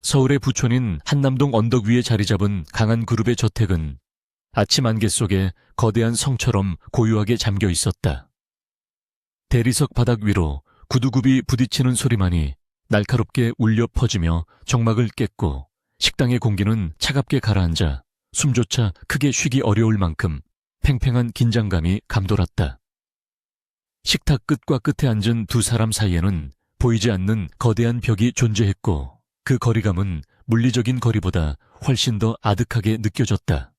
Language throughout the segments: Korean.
서울의 부촌인 한남동 언덕 위에 자리 잡은 강한그룹의 저택은 아침 안개 속에 거대한 성처럼 고요하게 잠겨 있었다. 대리석 바닥 위로 구두굽이 부딪히는 소리만이 날카롭게 울려 퍼지며 정막을 깼고, 식당의 공기는 차갑게 가라앉아 숨조차 크게 쉬기 어려울 만큼 팽팽한 긴장감이 감돌았다. 식탁 끝과 끝에 앉은 두 사람 사이에는 보이지 않는 거대한 벽이 존재했고, 그 거리감은 물리적인 거리보다 훨씬 더 아득하게 느껴졌다.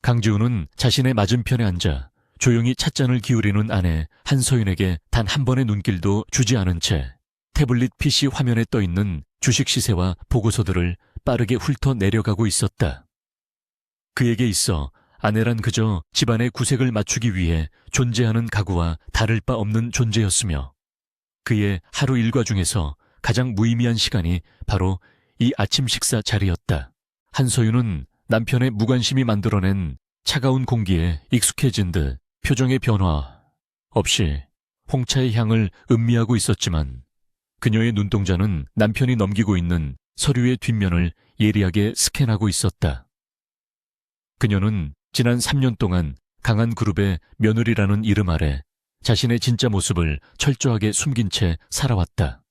강지훈은 자신의 맞은편에 앉아 조용히 찻잔을 기울이는 아내 한서윤에게 단 한 번의 눈길도 주지 않은 채 태블릿 PC 화면에 떠있는 주식 시세와 보고서들을 빠르게 훑어 내려가고 있었다. 그에게 있어 아내란 그저 집안의 구색을 맞추기 위해 존재하는 가구와 다를 바 없는 존재였으며, 그의 하루 일과 중에서 가장 무의미한 시간이 바로 이 아침 식사 자리였다. 한서윤은 남편의 무관심이 만들어낸 차가운 공기에 익숙해진 듯 표정의 변화 없이 홍차의 향을 음미하고 있었지만, 그녀의 눈동자는 남편이 넘기고 있는 서류의 뒷면을 예리하게 스캔하고 있었다. 그녀는 지난 3년 동안 강한그룹의 며느리라는 이름 아래 자신의 진짜 모습을 철저하게 숨긴 채 살아왔다.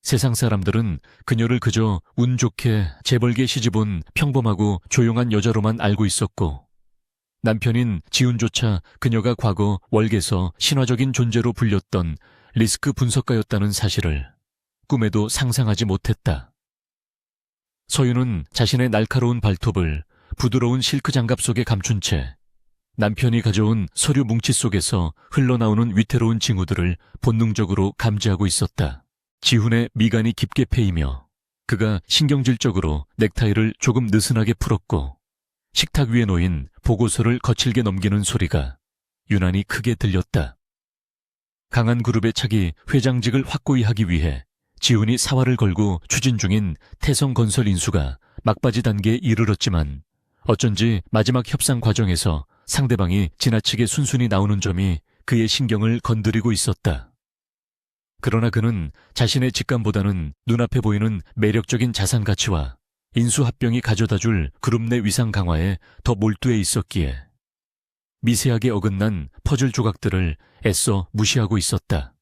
세상 사람들은 그녀를 그저 운 좋게 재벌계 시집온 평범하고 조용한 여자로만 알고 있었고, 남편인 지훈조차 그녀가 과거 월계에서 신화적인 존재로 불렸던 리스크 분석가였다는 사실을 꿈에도 상상하지 못했다. 서윤은 자신의 날카로운 발톱을 부드러운 실크 장갑 속에 감춘 채 남편이 가져온 서류 뭉치 속에서 흘러나오는 위태로운 징후들을 본능적으로 감지하고 있었다. 지훈의 미간이 깊게 패이며 그가 신경질적으로 넥타이를 조금 느슨하게 풀었고, 식탁 위에 놓인 보고서를 거칠게 넘기는 소리가 유난히 크게 들렸다. 강한그룹의 차기 회장직을 확고히 하기 위해 지훈이 사활을 걸고 추진 중인 태성건설 인수가 막바지 단계에 이르렀지만, 어쩐지 마지막 협상 과정에서 상대방이 지나치게 순순히 나오는 점이 그의 신경을 건드리고 있었다. 그러나 그는 자신의 직감보다는 눈앞에 보이는 매력적인 자산 가치와 인수합병이 가져다줄 그룹 내 위상 강화에 더 몰두해 있었기에 미세하게 어긋난 퍼즐 조각들을 애써 무시하고 있었다.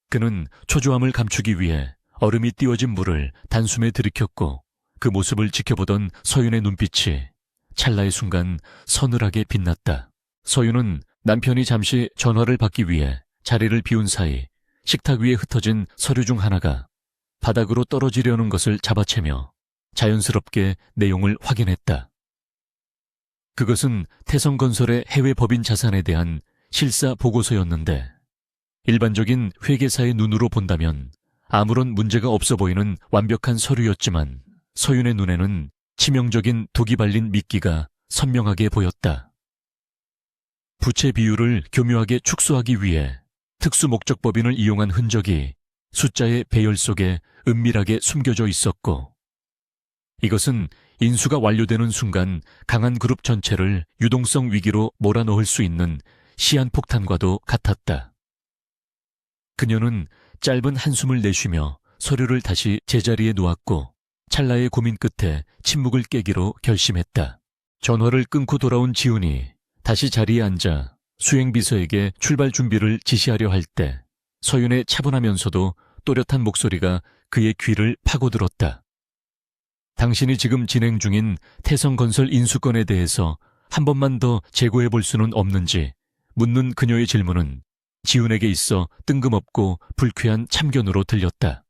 그는 초조함을 감추기 위해 얼음이 띄워진 물을 단숨에 들이켰고, 그 모습을 지켜보던 서윤의 눈빛이 찰나의 순간 서늘하게 빛났다. 서윤은 남편이 잠시 전화를 받기 위해 자리를 비운 사이 식탁 위에 흩어진 서류 중 하나가 바닥으로 떨어지려는 것을 잡아채며 자연스럽게 내용을 확인했다. 그것은 태성건설의 해외 법인 자산에 대한 실사 보고서였는데, 일반적인 회계사의 눈으로 본다면 아무런 문제가 없어 보이는 완벽한 서류였지만, 서윤의 눈에는 치명적인 독이 발린 미끼가 선명하게 보였다. 부채 비율을 교묘하게 축소하기 위해 특수목적법인을 이용한 흔적이 숫자의 배열 속에 은밀하게 숨겨져 있었고, 이것은 인수가 완료되는 순간 강한그룹 전체를 유동성 위기로 몰아넣을 수 있는 시한폭탄과도 같았다. 그녀는 짧은 한숨을 내쉬며 서류를 다시 제자리에 놓았고, 찰나의 고민 끝에 침묵을 깨기로 결심했다. 전화를 끊고 돌아온 지훈이 다시 자리에 앉아 수행비서에게 출발 준비를 지시하려 할 때, 서윤의 차분하면서도 또렷한 목소리가 그의 귀를 파고들었다. 당신이 지금 진행 중인 태성건설 인수건에 대해서 한 번만 더 재고해 볼 수는 없는지 묻는 그녀의 질문은 지훈에게 있어 뜬금없고 불쾌한 참견으로 들렸다.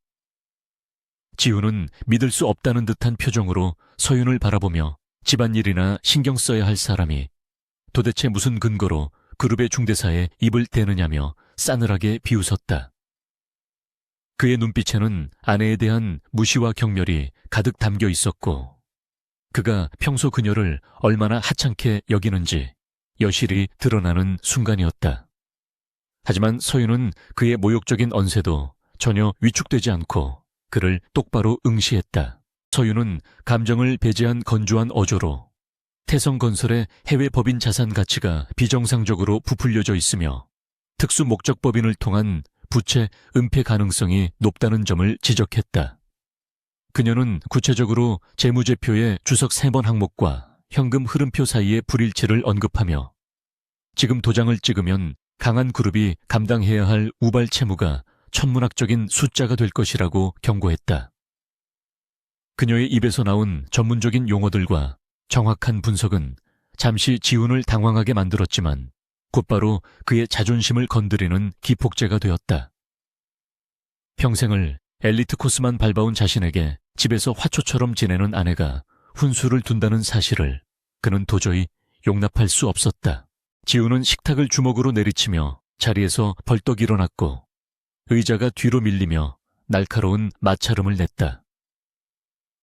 지훈은 믿을 수 없다는 듯한 표정으로 서윤을 바라보며 집안일이나 신경 써야 할 사람이 도대체 무슨 근거로 그룹의 중대사에 입을 대느냐며 싸늘하게 비웃었다. 그의 눈빛에는 아내에 대한 무시와 경멸이 가득 담겨 있었고, 그가 평소 그녀를 얼마나 하찮게 여기는지 여실히 드러나는 순간이었다. 하지만 서윤은 그의 모욕적인 언세도 전혀 위축되지 않고 그를 똑바로 응시했다. 서윤은 감정을 배제한 건조한 어조로 태성건설의 해외 법인 자산 가치가 비정상적으로 부풀려져 있으며 특수목적법인을 통한 부채 은폐 가능성이 높다는 점을 지적했다. 그녀는 구체적으로 재무제표의 주석 3번 항목과 현금 흐름표 사이의 불일치를 언급하며 지금 도장을 찍으면 강한그룹이 감당해야 할 우발 채무가 천문학적인 숫자가 될 것이라고 경고했다. 그녀의 입에서 나온 전문적인 용어들과 정확한 분석은 잠시 지훈을 당황하게 만들었지만 곧바로 그의 자존심을 건드리는 기폭제가 되었다. 평생을 엘리트 코스만 밟아온 자신에게 집에서 화초처럼 지내는 아내가 훈수를 둔다는 사실을 그는 도저히 용납할 수 없었다. 지훈은 식탁을 주먹으로 내리치며 자리에서 벌떡 일어났고 의자가 뒤로 밀리며 날카로운 마찰음을 냈다.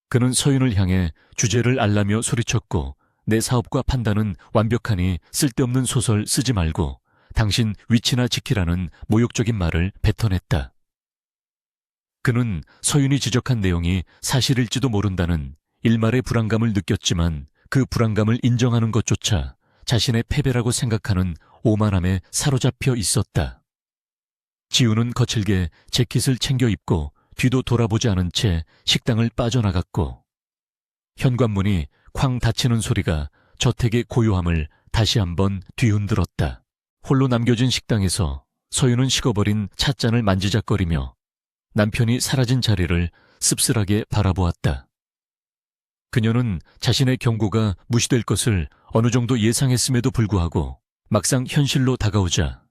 그는 서윤을 향해 주제를 알라며 소리쳤고 내 사업과 판단은 완벽하니 쓸데없는 소설 쓰지 말고 당신 위치나 지키라는 모욕적인 말을 뱉어냈다. 그는 서윤이 지적한 내용이 사실일지도 모른다는 일말의 불안감을 느꼈지만 그 불안감을 인정하는 것조차 자신의 패배라고 생각하는 오만함에 사로잡혀 있었다. 지훈은 거칠게 재킷을 챙겨 입고 뒤도 돌아보지 않은 채 식당을 빠져나갔고 현관문이 쾅 닫히는 소리가 저택의 고요함을 다시 한번 뒤흔들었다. 홀로 남겨진 식당에서 서윤은 식어버린 찻잔을 만지작거리며 남편이 사라진 자리를 씁쓸하게 바라보았다. 그녀는 자신의 경고가 무시될 것을 어느 정도 예상했음에도 불구하고 막상 현실로 다가오자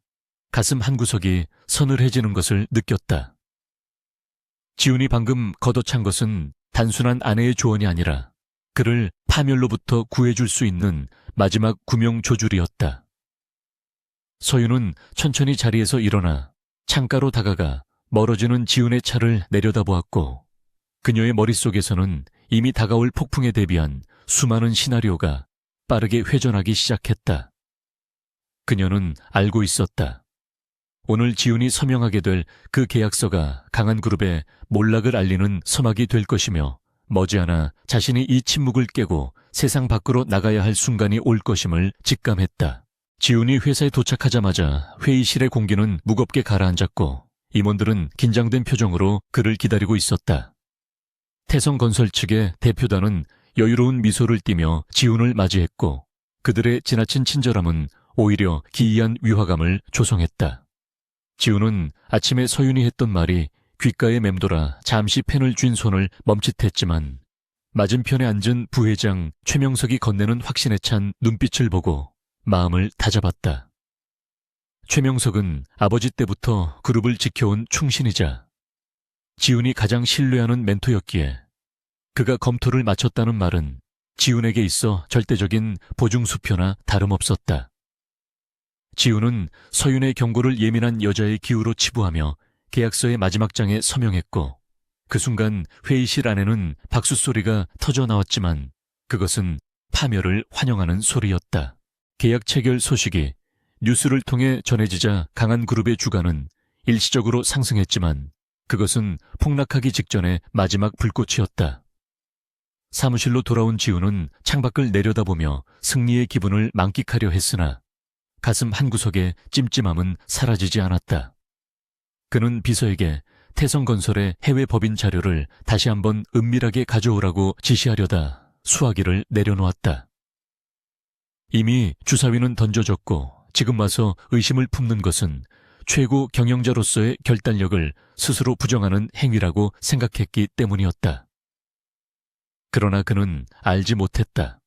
가슴 한구석이 서늘해지는 것을 느꼈다. 지훈이 방금 걷어찬 것은 단순한 아내의 조언이 아니라 그를 파멸로부터 구해줄 수 있는 마지막 구명조줄이었다. 서윤은 천천히 자리에서 일어나 창가로 다가가 멀어지는 지훈의 차를 내려다보았고 그녀의 머릿속에서는 이미 다가올 폭풍에 대비한 수많은 시나리오가 빠르게 회전하기 시작했다. 그녀는 알고 있었다. 오늘 지훈이 서명하게 될 그 계약서가 강한그룹의 몰락을 알리는 서막이 될 것이며 머지않아 자신이 이 침묵을 깨고 세상 밖으로 나가야 할 순간이 올 것임을 직감했다. 지훈이 회사에 도착하자마자 회의실의 공기는 무겁게 가라앉았고 임원들은 긴장된 표정으로 그를 기다리고 있었다. 태성건설 측의 대표단은 여유로운 미소를 띠며 지훈을 맞이했고 그들의 지나친 친절함은 오히려 기이한 위화감을 조성했다. 지훈은 아침에 서윤이 했던 말이 귓가에 맴돌아 잠시 펜을 쥔 손을 멈칫했지만 맞은편에 앉은 부회장 최명석이 건네는 확신에 찬 눈빛을 보고 마음을 다잡았다. 최명석은 아버지 때부터 그룹을 지켜온 충신이자 지훈이 가장 신뢰하는 멘토였기에 그가 검토를 마쳤다는 말은 지훈에게 있어 절대적인 보증수표나 다름없었다. 지훈은 서윤의 경고를 예민한 여자의 기우로 치부하며 계약서의 마지막 장에 서명했고 그 순간 회의실 안에는 박수 소리가 터져 나왔지만 그것은 파멸을 환영하는 소리였다. 계약 체결 소식이 뉴스를 통해 전해지자 강한그룹의 주가는 일시적으로 상승했지만 그것은 폭락하기 직전의 마지막 불꽃이었다. 사무실로 돌아온 지훈은 창밖을 내려다보며 승리의 기분을 만끽하려 했으나 가슴 한구석의 찜찜함은 사라지지 않았다. 그는 비서에게 태성건설의 해외 법인 자료를 다시 한번 은밀하게 가져오라고 지시하려다 수화기를 내려놓았다. 이미 주사위는 던져졌고 지금 와서 의심을 품는 것은 최고 경영자로서의 결단력을 스스로 부정하는 행위라고 생각했기 때문이었다. 그러나 그는 알지 못했다.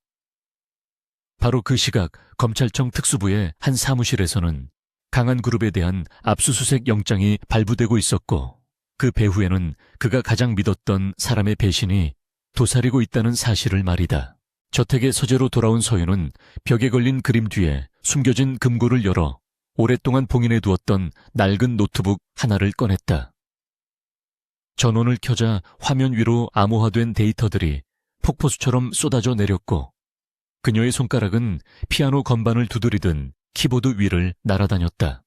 바로 그 시각 검찰청 특수부의 한 사무실에서는 강한그룹에 대한 압수수색 영장이 발부되고 있었고 그 배후에는 그가 가장 믿었던 사람의 배신이 도사리고 있다는 사실을 말이다. 저택의 서재로 돌아온 서윤은 벽에 걸린 그림 뒤에 숨겨진 금고를 열어 오랫동안 봉인해 두었던 낡은 노트북 하나를 꺼냈다. 전원을 켜자 화면 위로 암호화된 데이터들이 폭포수처럼 쏟아져 내렸고 그녀의 손가락은 피아노 건반을 두드리던 키보드 위를 날아다녔다.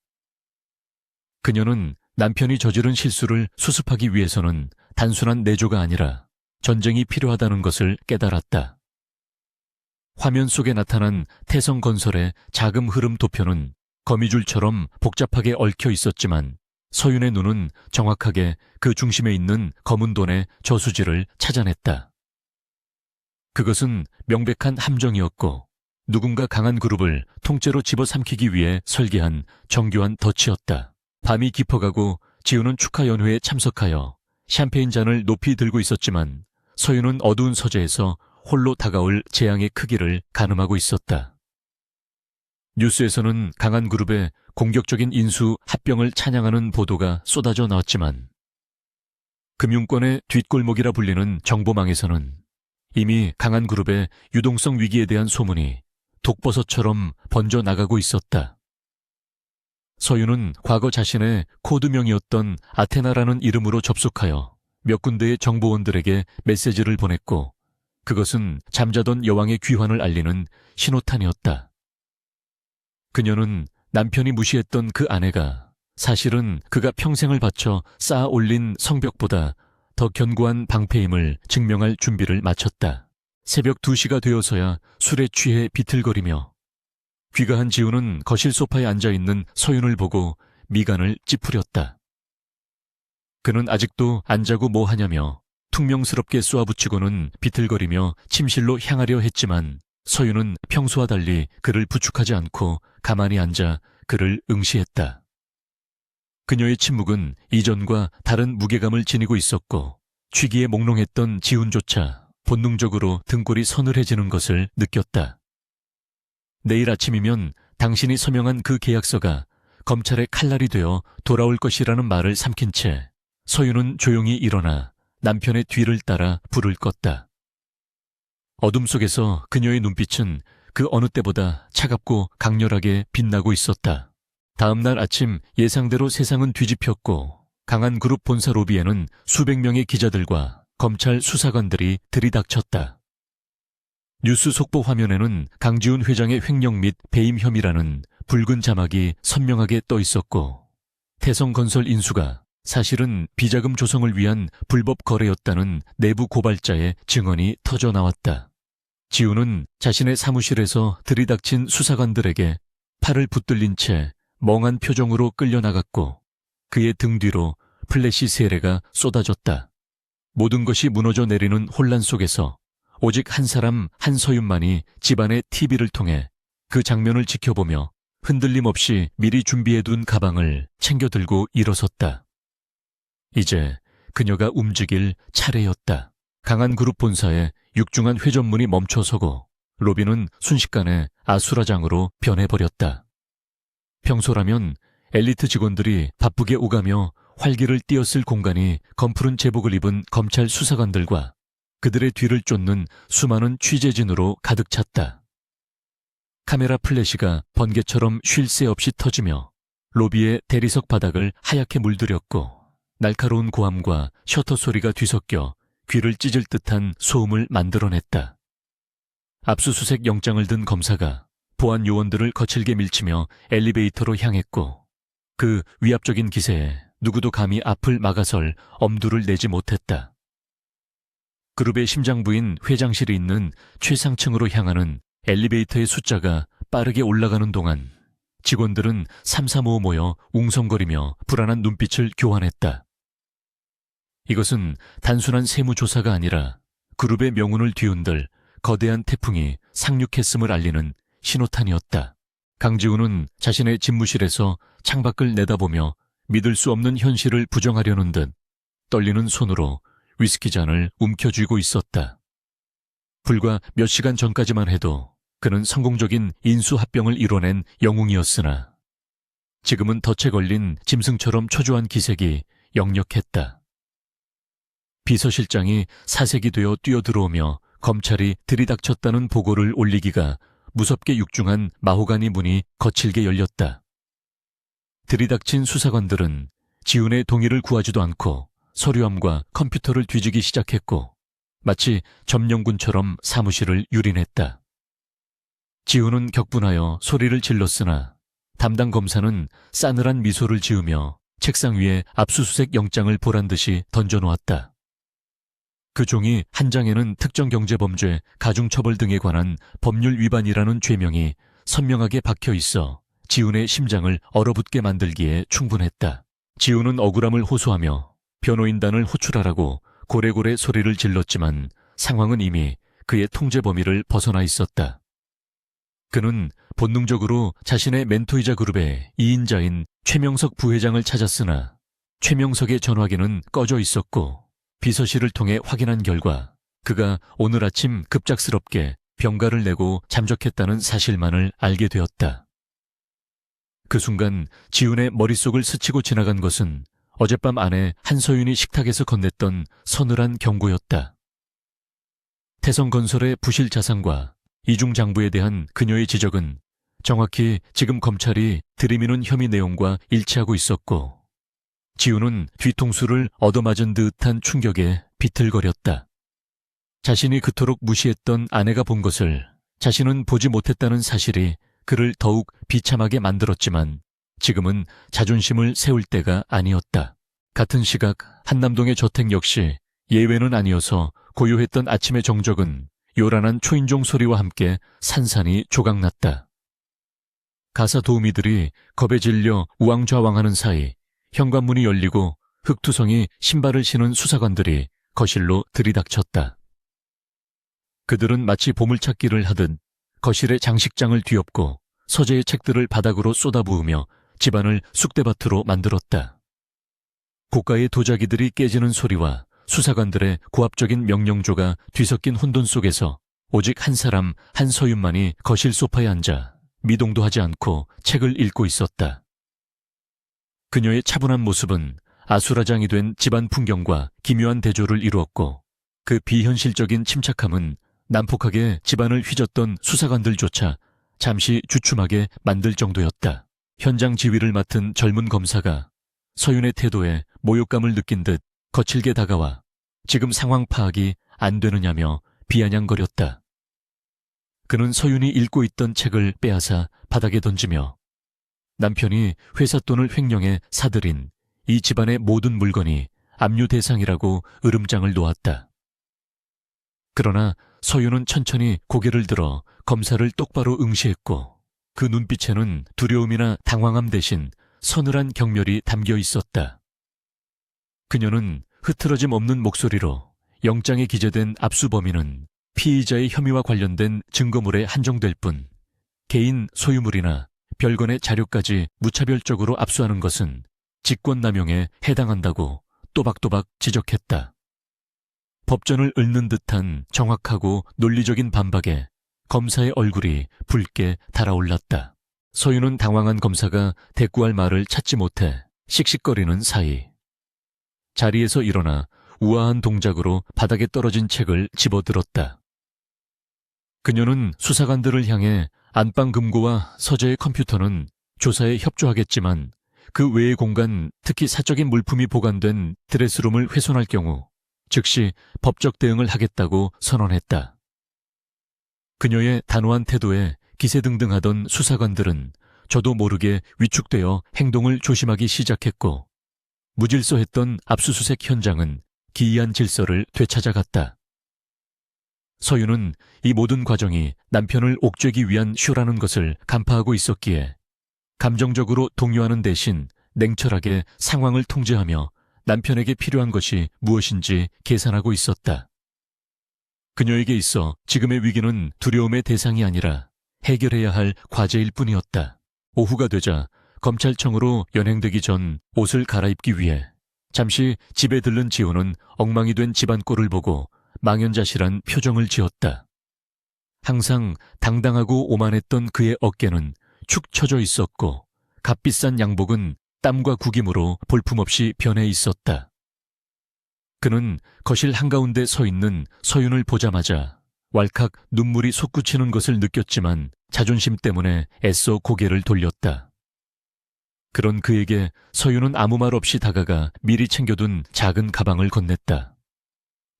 그녀는 남편이 저지른 실수를 수습하기 위해서는 단순한 내조가 아니라 전쟁이 필요하다는 것을 깨달았다. 화면 속에 나타난 태성건설의 자금 흐름 도표는 거미줄처럼 복잡하게 얽혀 있었지만 서윤의 눈은 정확하게 그 중심에 있는 검은 돈의 저수지를 찾아냈다. 그것은 명백한 함정이었고 누군가 강한 그룹을 통째로 집어삼키기 위해 설계한 정교한 덫이었다. 밤이 깊어가고 지우는 축하 연회에 참석하여 샴페인 잔을 높이 들고 있었지만 서윤은 어두운 서재에서 홀로 다가올 재앙의 크기를 가늠하고 있었다. 뉴스에서는 강한 그룹의 공격적인 인수 합병을 찬양하는 보도가 쏟아져 나왔지만 금융권의 뒷골목이라 불리는 정보망에서는 이미 강한 그룹의 유동성 위기에 대한 소문이 독버섯처럼 번져나가고 있었다. 서윤은 과거 자신의 코드명이었던 아테나라는 이름으로 접속하여 몇 군데의 정보원들에게 메시지를 보냈고 그것은 잠자던 여왕의 귀환을 알리는 신호탄이었다. 그녀는 남편이 무시했던 그 아내가 사실은 그가 평생을 바쳐 쌓아 올린 성벽보다 더 견고한 방패임을 증명할 준비를 마쳤다. 새벽 2시가 되어서야 술에 취해 비틀거리며 귀가한 지우는 거실 소파에 앉아있는 서윤을 보고 미간을 찌푸렸다. 그는 아직도 안 자고 뭐 하냐며 퉁명스럽게 쏘아붙이고는 비틀거리며 침실로 향하려 했지만 서윤은 평소와 달리 그를 부축하지 않고 가만히 앉아 그를 응시했다. 그녀의 침묵은 이전과 다른 무게감을 지니고 있었고 취기에 몽롱했던 지훈조차 본능적으로 등골이 서늘해지는 것을 느꼈다. 내일 아침이면 당신이 서명한 그 계약서가 검찰의 칼날이 되어 돌아올 것이라는 말을 삼킨 채 서윤은 조용히 일어나 남편의 뒤를 따라 불을 껐다. 어둠 속에서 그녀의 눈빛은 그 어느 때보다 차갑고 강렬하게 빛나고 있었다. 다음 날 아침 예상대로 세상은 뒤집혔고 강한 그룹 본사 로비에는 수백 명의 기자들과 검찰 수사관들이 들이닥쳤다. 뉴스 속보 화면에는 강지훈 회장의 횡령 및 배임 혐의라는 붉은 자막이 선명하게 떠 있었고 태성건설 인수가 사실은 비자금 조성을 위한 불법 거래였다는 내부 고발자의 증언이 터져 나왔다. 지훈은 자신의 사무실에서 들이닥친 수사관들에게 팔을 붙들린 채 멍한 표정으로 끌려나갔고 그의 등 뒤로 플래시 세례가 쏟아졌다. 모든 것이 무너져 내리는 혼란 속에서 오직 한 사람 한서윤만이 집안의 TV를 통해 그 장면을 지켜보며 흔들림 없이 미리 준비해둔 가방을 챙겨 들고 일어섰다. 이제 그녀가 움직일 차례였다. 강한 그룹 본사에 육중한 회전문이 멈춰서고 로비는 순식간에 아수라장으로 변해버렸다. 평소라면 엘리트 직원들이 바쁘게 오가며 활기를 띄었을 공간이 검푸른 제복을 입은 검찰 수사관들과 그들의 뒤를 쫓는 수많은 취재진으로 가득 찼다. 카메라 플래시가 번개처럼 쉴 새 없이 터지며 로비의 대리석 바닥을 하얗게 물들였고 날카로운 고함과 셔터 소리가 뒤섞여 귀를 찢을 듯한 소음을 만들어냈다. 압수수색 영장을 든 검사가 보안 요원들을 거칠게 밀치며 엘리베이터로 향했고 그 위압적인 기세에 누구도 감히 앞을 막아설 엄두를 내지 못했다. 그룹의 심장부인 회장실이 있는 최상층으로 향하는 엘리베이터의 숫자가 빠르게 올라가는 동안 직원들은 삼삼오오 모여 웅성거리며 불안한 눈빛을 교환했다. 이것은 단순한 세무조사가 아니라 그룹의 명운을 뒤흔들 거대한 태풍이 상륙했음을 알리는 신호탄이었다. 강지훈은 자신의 집무실에서 창밖을 내다보며 믿을 수 없는 현실을 부정하려는 듯 떨리는 손으로 위스키 잔을 움켜쥐고 있었다. 불과 몇 시간 전까지만 해도 그는 성공적인 인수합병을 이뤄낸 영웅이었으나 지금은 덫에 걸린 짐승처럼 초조한 기색이 역력했다. 비서실장이 사색이 되어 뛰어들어오며 검찰이 들이닥쳤다는 보고를 올리기가 무섭게 육중한 마호가니 문이 거칠게 열렸다. 들이닥친 수사관들은 지훈의 동의를 구하지도 않고 서류함과 컴퓨터를 뒤지기 시작했고 마치 점령군처럼 사무실을 유린했다. 지훈은 격분하여 소리를 질렀으나 담당 검사는 싸늘한 미소를 지으며 책상 위에 압수수색 영장을 보란듯이 던져놓았다. 그 종이 한 장에는 특정 경제범죄, 가중처벌 등에 관한 법률 위반이라는 죄명이 선명하게 박혀 있어 지훈의 심장을 얼어붙게 만들기에 충분했다. 지우는 억울함을 호소하며 변호인단을 호출하라고 고래고래 소리를 질렀지만 상황은 이미 그의 통제 범위를 벗어나 있었다. 그는 본능적으로 자신의 멘토이자 그룹의 2인자인 최명석 부회장을 찾았으나 최명석의 전화기는 꺼져 있었고 비서실을 통해 확인한 결과 그가 오늘 아침 급작스럽게 병가를 내고 잠적했다는 사실만을 알게 되었다. 그 순간 지훈의 머릿속을 스치고 지나간 것은 어젯밤 아내 한서윤이 식탁에서 건넸던 서늘한 경고였다. 태성건설의 부실 자산과 이중장부에 대한 그녀의 지적은 정확히 지금 검찰이 들이미는 혐의 내용과 일치하고 있었고 지훈은 뒤통수를 얻어맞은 듯한 충격에 비틀거렸다. 자신이 그토록 무시했던 아내가 본 것을 자신은 보지 못했다는 사실이 그를 더욱 비참하게 만들었지만 지금은 자존심을 세울 때가 아니었다. 같은 시각 한남동의 저택 역시 예외는 아니어서 고요했던 아침의 정적은 요란한 초인종 소리와 함께 산산이 조각났다. 가사 도우미들이 겁에 질려 우왕좌왕하는 사이 현관문이 열리고 흑투성이 신발을 신은 수사관들이 거실로 들이닥쳤다. 그들은 마치 보물찾기를 하듯 거실의 장식장을 뒤엎고 서재의 책들을 바닥으로 쏟아부으며 집안을 쑥대밭으로 만들었다. 고가의 도자기들이 깨지는 소리와 수사관들의 고압적인 명령조가 뒤섞인 혼돈 속에서 오직 한 사람 한서윤만이 거실 소파에 앉아 미동도 하지 않고 책을 읽고 있었다. 그녀의 차분한 모습은 아수라장이 된 집안 풍경과 기묘한 대조를 이루었고 그 비현실적인 침착함은 난폭하게 집안을 휘젓던 수사관들조차 잠시 주춤하게 만들 정도였다. 현장 지휘를 맡은 젊은 검사가 서윤의 태도에 모욕감을 느낀 듯 거칠게 다가와 지금 상황 파악이 안 되느냐며 비아냥거렸다. 그는 서윤이 읽고 있던 책을 빼앗아 바닥에 던지며 남편이 회사 돈을 횡령해 사들인 이 집안의 모든 물건이 압류 대상이라고 으름장을 놓았다. 그러나 서윤은 천천히 고개를 들어 검사를 똑바로 응시했고 그 눈빛에는 두려움이나 당황함 대신 서늘한 경멸이 담겨 있었다. 그녀는 흐트러짐 없는 목소리로 영장에 기재된 압수 범위는 피의자의 혐의와 관련된 증거물에 한정될 뿐 개인 소유물이나 별건의 자료까지 무차별적으로 압수하는 것은 직권남용에 해당한다고 또박또박 지적했다. 법전을 읊는 듯한 정확하고 논리적인 반박에 검사의 얼굴이 붉게 달아올랐다. 서윤은 당황한 검사가 대꾸할 말을 찾지 못해 씩씩거리는 사이 자리에서 일어나 우아한 동작으로 바닥에 떨어진 책을 집어들었다. 그녀는 수사관들을 향해 안방 금고와 서재의 컴퓨터는 조사에 협조하겠지만 그 외의 공간, 특히 사적인 물품이 보관된 드레스룸을 훼손할 경우 즉시 법적 대응을 하겠다고 선언했다. 그녀의 단호한 태도에 기세등등하던 수사관들은 저도 모르게 위축되어 행동을 조심하기 시작했고 무질서했던 압수수색 현장은 기이한 질서를 되찾아갔다. 서윤은 이 모든 과정이 남편을 옥죄기 위한 쇼라는 것을 간파하고 있었기에 감정적으로 동요하는 대신 냉철하게 상황을 통제하며 남편에게 필요한 것이 무엇인지 계산하고 있었다. 그녀에게 있어 지금의 위기는 두려움의 대상이 아니라 해결해야 할 과제일 뿐이었다. 오후가 되자 검찰청으로 연행되기 전 옷을 갈아입기 위해 잠시 집에 들른 지호는 엉망이 된 집안 꼴을 보고 망연자실한 표정을 지었다. 항상 당당하고 오만했던 그의 어깨는 축 처져 있었고 값비싼 양복은 땀과 구김으로 볼품없이 변해 있었다. 그는 거실 한가운데 서 있는 서윤을 보자마자 왈칵 눈물이 솟구치는 것을 느꼈지만 자존심 때문에 애써 고개를 돌렸다. 그런 그에게 서윤은 아무 말 없이 다가가 미리 챙겨둔 작은 가방을 건넸다.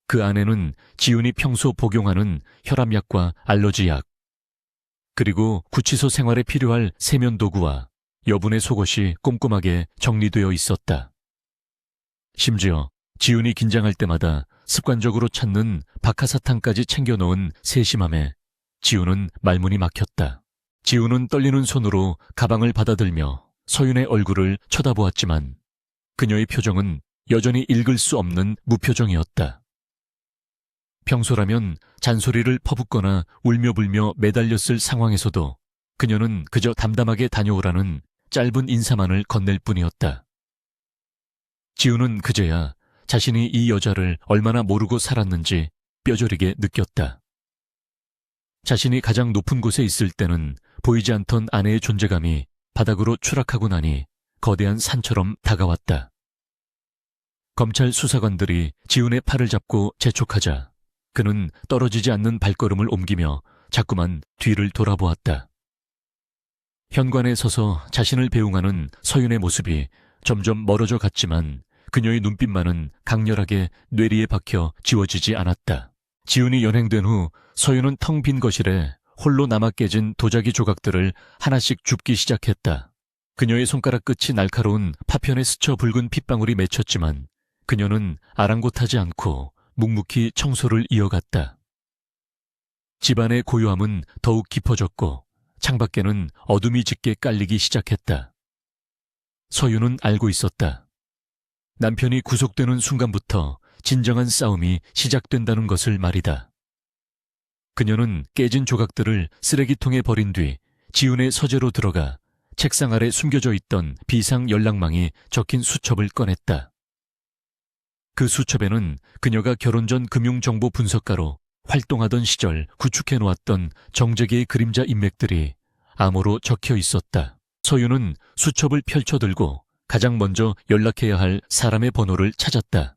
그 안에는 지훈이 평소 복용하는 혈압약과 알러지약, 그리고 구치소 생활에 필요할 세면도구와 여분의 속옷이 꼼꼼하게 정리되어 있었다. 심지어 지훈이 긴장할 때마다 습관적으로 찾는 박하사탕까지 챙겨놓은 세심함에 지훈은 말문이 막혔다. 지훈은 떨리는 손으로 가방을 받아들며 서윤의 얼굴을 쳐다보았지만 그녀의 표정은 여전히 읽을 수 없는 무표정이었다. 평소라면 잔소리를 퍼붓거나 울며불며 매달렸을 상황에서도 그녀는 그저 담담하게 다녀오라는 짧은 인사만을 건넬 뿐이었다. 지우는 그제야 자신이 이 여자를 얼마나 모르고 살았는지 뼈저리게 느꼈다. 자신이 가장 높은 곳에 있을 때는 보이지 않던 아내의 존재감이 바닥으로 추락하고 나니 거대한 산처럼 다가왔다. 검찰 수사관들이 지훈의 팔을 잡고 재촉하자 그는 떨어지지 않는 발걸음을 옮기며 자꾸만 뒤를 돌아보았다. 현관에 서서 자신을 배웅하는 서윤의 모습이 점점 멀어져 갔지만 그녀의 눈빛만은 강렬하게 뇌리에 박혀 지워지지 않았다. 지훈이 연행된 후 서윤은 텅 빈 거실에 홀로 남아 깨진 도자기 조각들을 하나씩 줍기 시작했다. 그녀의 손가락 끝이 날카로운 파편에 스쳐 붉은 핏방울이 맺혔지만 그녀는 아랑곳하지 않고 묵묵히 청소를 이어갔다. 집안의 고요함은 더욱 깊어졌고 창밖에는 어둠이 짙게 깔리기 시작했다. 서윤은 알고 있었다. 남편이 구속되는 순간부터 진정한 싸움이 시작된다는 것을 말이다. 그녀는 깨진 조각들을 쓰레기통에 버린 뒤 지훈의 서재로 들어가 책상 아래 숨겨져 있던 비상 연락망이 적힌 수첩을 꺼냈다. 그 수첩에는 그녀가 결혼 전 금융정보 분석가로 활동하던 시절 구축해 놓았던 정재계의 그림자 인맥들이 암호로 적혀 있었다. 서윤은 수첩을 펼쳐들고 가장 먼저 연락해야 할 사람의 번호를 찾았다.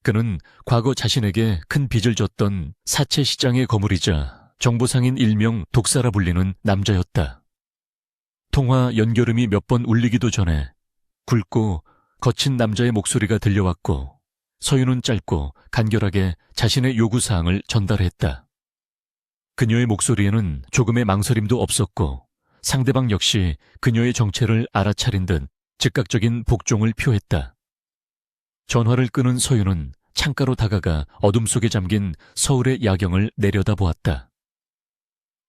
그는 과거 자신에게 큰 빚을 졌던 사채시장의 거물이자 정보상인 일명 독사라 불리는 남자였다. 통화 연결음이 몇 번 울리기도 전에 굵고 거친 남자의 목소리가 들려왔고 서윤은 짧고 간결하게 자신의 요구사항을 전달했다. 그녀의 목소리에는 조금의 망설임도 없었고 상대방 역시 그녀의 정체를 알아차린 듯 즉각적인 복종을 표했다. 전화를 끄는 서윤은 창가로 다가가 어둠 속에 잠긴 서울의 야경을 내려다보았다.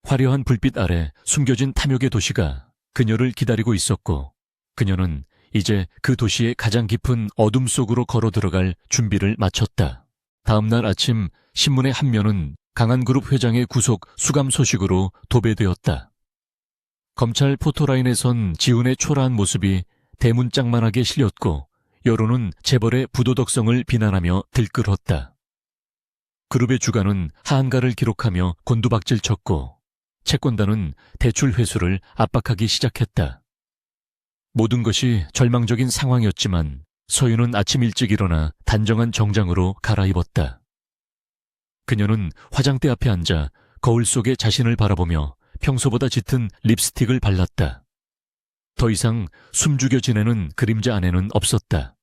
화려한 불빛 아래 숨겨진 탐욕의 도시가 그녀를 기다리고 있었고 그녀는 이제 그 도시의 가장 깊은 어둠 속으로 걸어 들어갈 준비를 마쳤다. 다음 날 아침 신문의 한 면은 강한그룹 회장의 구속 수감 소식으로 도배되었다. 검찰 포토라인에선 지훈의 초라한 모습이 대문짝만하게 실렸고 여론은 재벌의 부도덕성을 비난하며 들끓었다. 그룹의 주가는 하한가를 기록하며 곤두박질 쳤고 채권단은 대출 회수를 압박하기 시작했다. 모든 것이 절망적인 상황이었지만 서윤은 아침 일찍 일어나 단정한 정장으로 갈아입었다. 그녀는 화장대 앞에 앉아 거울 속에 자신을 바라보며 평소보다 짙은 립스틱을 발랐다. 더 이상 숨죽여 지내는 그림자 안에는 없었다.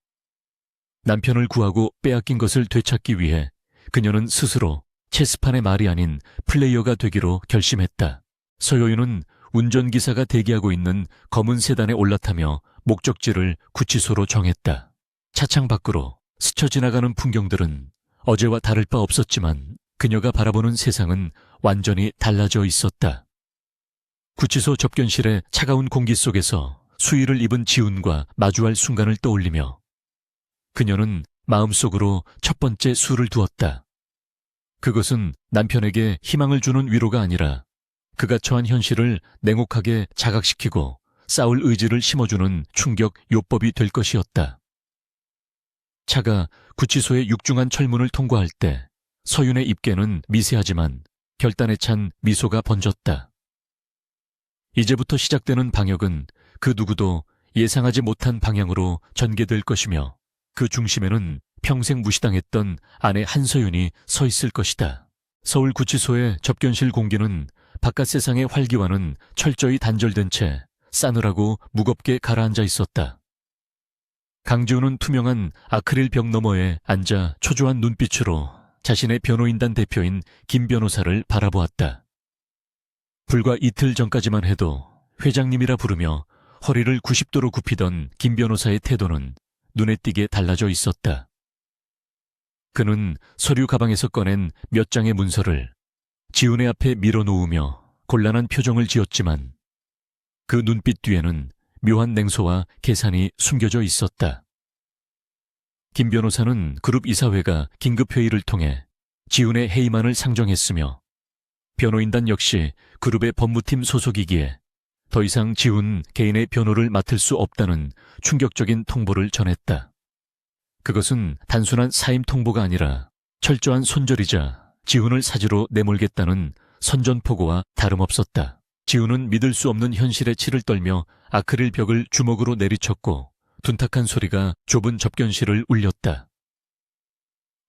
남편을 구하고 빼앗긴 것을 되찾기 위해 그녀는 스스로 체스판의 말이 아닌 플레이어가 되기로 결심했다. 서효윤은 운전기사가 대기하고 있는 검은 세단에 올라타며 목적지를 구치소로 정했다. 차창 밖으로 스쳐 지나가는 풍경들은 어제와 다를 바 없었지만 그녀가 바라보는 세상은 완전히 달라져 있었다. 구치소 접견실의 차가운 공기 속에서 수의를 입은 지훈과 마주할 순간을 떠올리며 그녀는 마음속으로 첫 번째 수를 두었다. 그것은 남편에게 희망을 주는 위로가 아니라 그가 처한 현실을 냉혹하게 자각시키고 싸울 의지를 심어주는 충격 요법이 될 것이었다. 차가 구치소의 육중한 철문을 통과할 때 서윤의 입계는 미세하지만 결단에 찬 미소가 번졌다. 이제부터 시작되는 방역은 그 누구도 예상하지 못한 방향으로 전개될 것이며 그 중심에는 평생 무시당했던 아내 한서윤이 서 있을 것이다. 서울 구치소의 접견실 공기는 바깥 세상의 활기와는 철저히 단절된 채 싸늘하고 무겁게 가라앉아 있었다. 강지훈은 투명한 아크릴 벽 너머에 앉아 초조한 눈빛으로 자신의 변호인단 대표인 김 변호사를 바라보았다. 불과 이틀 전까지만 해도 회장님이라 부르며 허리를 90도로 굽히던 김 변호사의 태도는 눈에 띄게 달라져 있었다. 그는 서류 가방에서 꺼낸 몇 장의 문서를 지훈의 앞에 밀어놓으며 곤란한 표정을 지었지만 그 눈빛 뒤에는 묘한 냉소와 계산이 숨겨져 있었다. 김 변호사는 그룹 이사회가 긴급회의를 통해 지훈의 해임안을 상정했으며 변호인단 역시 그룹의 법무팀 소속이기에 더 이상 지훈 개인의 변호를 맡을 수 없다는 충격적인 통보를 전했다. 그것은 단순한 사임 통보가 아니라 철저한 손절이자 지훈을 사지로 내몰겠다는 선전포고와 다름없었다. 지훈은 믿을 수 없는 현실에 치를 떨며 아크릴 벽을 주먹으로 내리쳤고 둔탁한 소리가 좁은 접견실을 울렸다.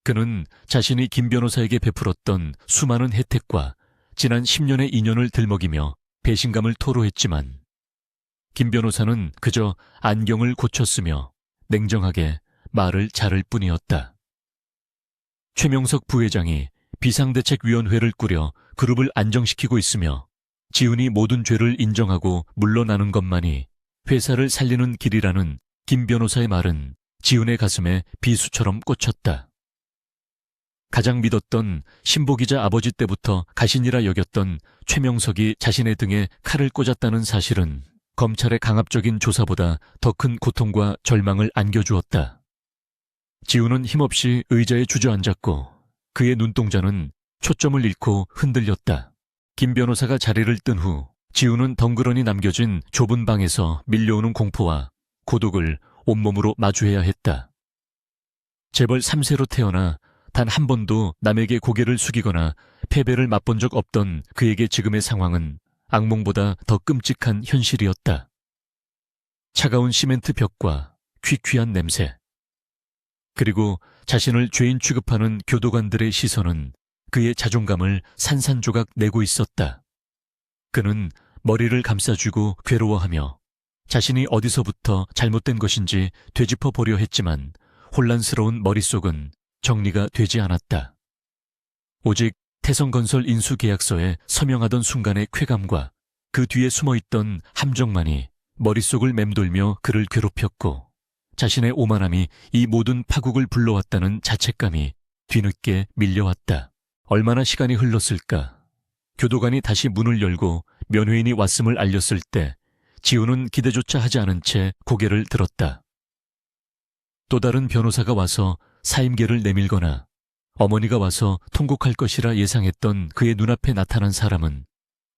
그는 자신이 김 변호사에게 베풀었던 수많은 혜택과 지난 10년의 인연을 들먹이며 배신감을 토로했지만 김 변호사는 그저 안경을 고쳤으며 냉정하게 말을 자를 뿐이었다. 최명석 부회장이 비상대책위원회를 꾸려 그룹을 안정시키고 있으며 지훈이 모든 죄를 인정하고 물러나는 것만이 회사를 살리는 길이라는 김 변호사의 말은 지훈의 가슴에 비수처럼 꽂혔다. 가장 믿었던 신보기자 아버지 때부터 가신이라 여겼던 최명석이 자신의 등에 칼을 꽂았다는 사실은 검찰의 강압적인 조사보다 더 큰 고통과 절망을 안겨주었다. 지훈은 힘없이 의자에 주저앉았고 그의 눈동자는 초점을 잃고 흔들렸다. 김 변호사가 자리를 뜬 후 지훈은 덩그러니 남겨진 좁은 방에서 밀려오는 공포와 고독을 온몸으로 마주해야 했다. 재벌 3세로 태어나 단 한 번도 남에게 고개를 숙이거나 패배를 맛본 적 없던 그에게 지금의 상황은 악몽보다 더 끔찍한 현실이었다. 차가운 시멘트 벽과 퀴퀴한 냄새, 그리고 자신을 죄인 취급하는 교도관들의 시선은 그의 자존감을 산산조각 내고 있었다. 그는 머리를 감싸쥐고 괴로워하며 자신이 어디서부터 잘못된 것인지 되짚어 보려 했지만 혼란스러운 머릿속은 정리가 되지 않았다. 오직 태성건설 인수계약서에 서명하던 순간의 쾌감과 그 뒤에 숨어있던 함정만이 머릿속을 맴돌며 그를 괴롭혔고 자신의 오만함이 이 모든 파국을 불러왔다는 자책감이 뒤늦게 밀려왔다. 얼마나 시간이 흘렀을까? 교도관이 다시 문을 열고 면회인이 왔음을 알렸을 때 지훈은 기대조차 하지 않은 채 고개를 들었다. 또 다른 변호사가 와서 사임계를 내밀거나 어머니가 와서 통곡할 것이라 예상했던 그의 눈앞에 나타난 사람은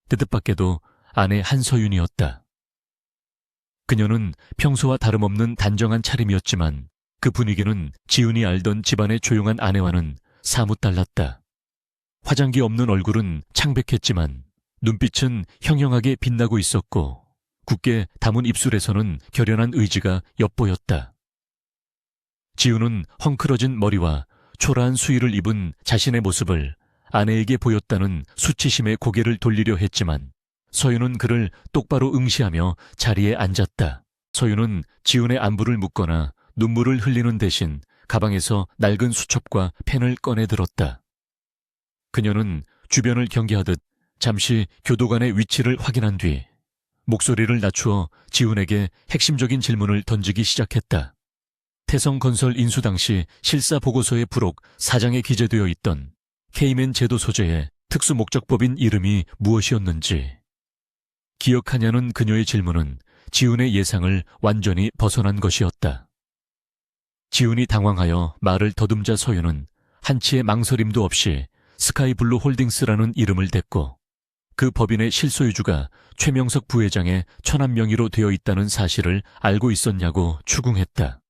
뜻밖에도 아내 한서윤이었다. 그녀는 평소와 다름없는 단정한 차림이었지만 그 분위기는 지훈이 알던 집안의 조용한 아내와는 사뭇 달랐다. 화장기 없는 얼굴은 창백했지만 눈빛은 형형하게 빛나고 있었고 굳게 담은 입술에서는 결연한 의지가 엿보였다. 지훈은 헝클어진 머리와 초라한 수의를 입은 자신의 모습을 아내에게 보였다는 수치심에 고개를 돌리려 했지만 서윤은 그를 똑바로 응시하며 자리에 앉았다. 서윤은 지훈의 안부를 묻거나 눈물을 흘리는 대신 가방에서 낡은 수첩과 펜을 꺼내 들었다. 그녀는 주변을 경계하듯 잠시 교도관의 위치를 확인한 뒤 목소리를 낮추어 지훈에게 핵심적인 질문을 던지기 시작했다. 태성건설 인수 당시 실사보고서에 부록 4장에 기재되어 있던 케이맨 제도 소재의 특수목적법인 이름이 무엇이었는지 기억하냐는 그녀의 질문은 지훈의 예상을 완전히 벗어난 것이었다. 지훈이 당황하여 말을 더듬자 서윤은 한치의 망설임도 없이 스카이블루 홀딩스라는 이름을 댔고 그 법인의 실소유주가 최명석 부회장의 천한 명의로 되어 있다는 사실을 알고 있었냐고 추궁했다.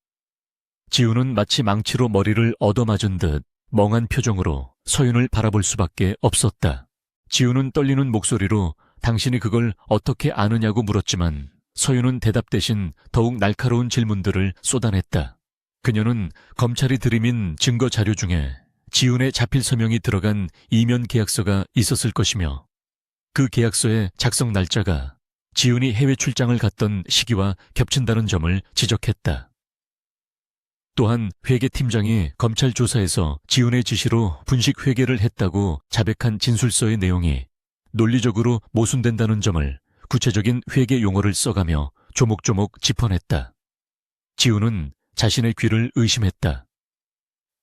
지훈은 마치 망치로 머리를 얻어맞은 듯 멍한 표정으로 서윤을 바라볼 수밖에 없었다. 지훈은 떨리는 목소리로 당신이 그걸 어떻게 아느냐고 물었지만 서윤은 대답 대신 더욱 날카로운 질문들을 쏟아냈다. 그녀는 검찰이 들이민 증거 자료 중에 지훈의 자필 서명이 들어간 이면 계약서가 있었을 것이며 그 계약서의 작성 날짜가 지훈이 해외 출장을 갔던 시기와 겹친다는 점을 지적했다. 또한 회계팀장이 검찰 조사에서 지훈의 지시로 분식 회계를 했다고 자백한 진술서의 내용이 논리적으로 모순된다는 점을 구체적인 회계 용어를 써가며 조목조목 짚어냈다. 지훈은 자신의 귀를 의심했다.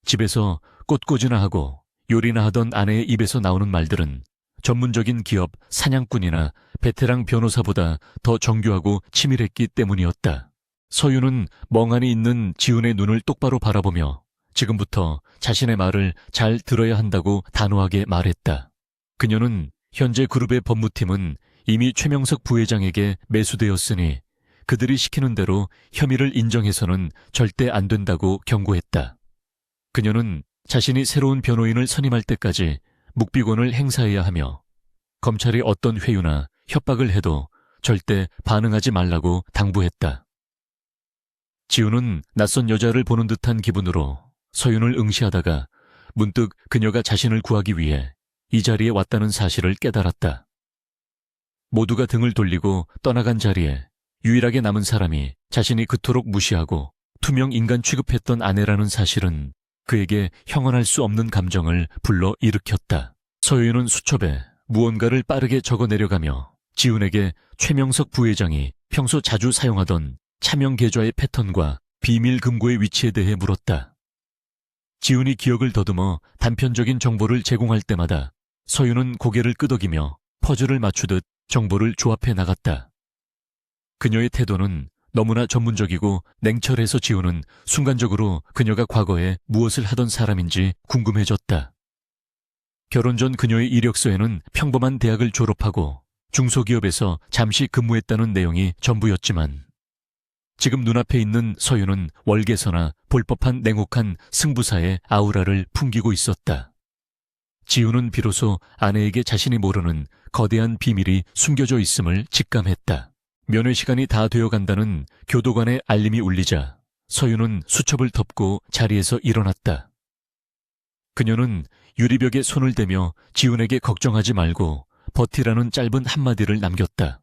집에서 꽃꽂이나 하고 요리나 하던 아내의 입에서 나오는 말들은 전문적인 기업 사냥꾼이나 베테랑 변호사보다 더 정교하고 치밀했기 때문이었다. 서윤은 멍하니 있는 지훈의 눈을 똑바로 바라보며 지금부터 자신의 말을 잘 들어야 한다고 단호하게 말했다. 그녀는 현재 그룹의 법무팀은 이미 최명석 부회장에게 매수되었으니 그들이 시키는 대로 혐의를 인정해서는 절대 안 된다고 경고했다. 그녀는 자신이 새로운 변호인을 선임할 때까지 묵비권을 행사해야 하며 검찰이 어떤 회유나 협박을 해도 절대 반응하지 말라고 당부했다. 지훈은 낯선 여자를 보는 듯한 기분으로 서윤을 응시하다가 문득 그녀가 자신을 구하기 위해 이 자리에 왔다는 사실을 깨달았다. 모두가 등을 돌리고 떠나간 자리에 유일하게 남은 사람이 자신이 그토록 무시하고 투명 인간 취급했던 아내라는 사실은 그에게 형언할 수 없는 감정을 불러 일으켰다. 서윤은 수첩에 무언가를 빠르게 적어 내려가며 지훈에게 최명석 부회장이 평소 자주 사용하던 차명 계좌의 패턴과 비밀 금고의 위치에 대해 물었다. 지훈이 기억을 더듬어 단편적인 정보를 제공할 때마다 서윤은 고개를 끄덕이며 퍼즐을 맞추듯 정보를 조합해 나갔다. 그녀의 태도는 너무나 전문적이고 냉철해서 지훈은 순간적으로 그녀가 과거에 무엇을 하던 사람인지 궁금해졌다. 결혼 전 그녀의 이력서에는 평범한 대학을 졸업하고 중소기업에서 잠시 근무했다는 내용이 전부였지만 지금 눈앞에 있는 서윤은 월계서나 볼 법한 냉혹한 승부사의 아우라를 풍기고 있었다. 지훈은 비로소 아내에게 자신이 모르는 거대한 비밀이 숨겨져 있음을 직감했다. 면회 시간이 다 되어간다는 교도관의 알림이 울리자 서윤은 수첩을 덮고 자리에서 일어났다. 그녀는 유리벽에 손을 대며 지훈에게 걱정하지 말고 버티라는 짧은 한마디를 남겼다.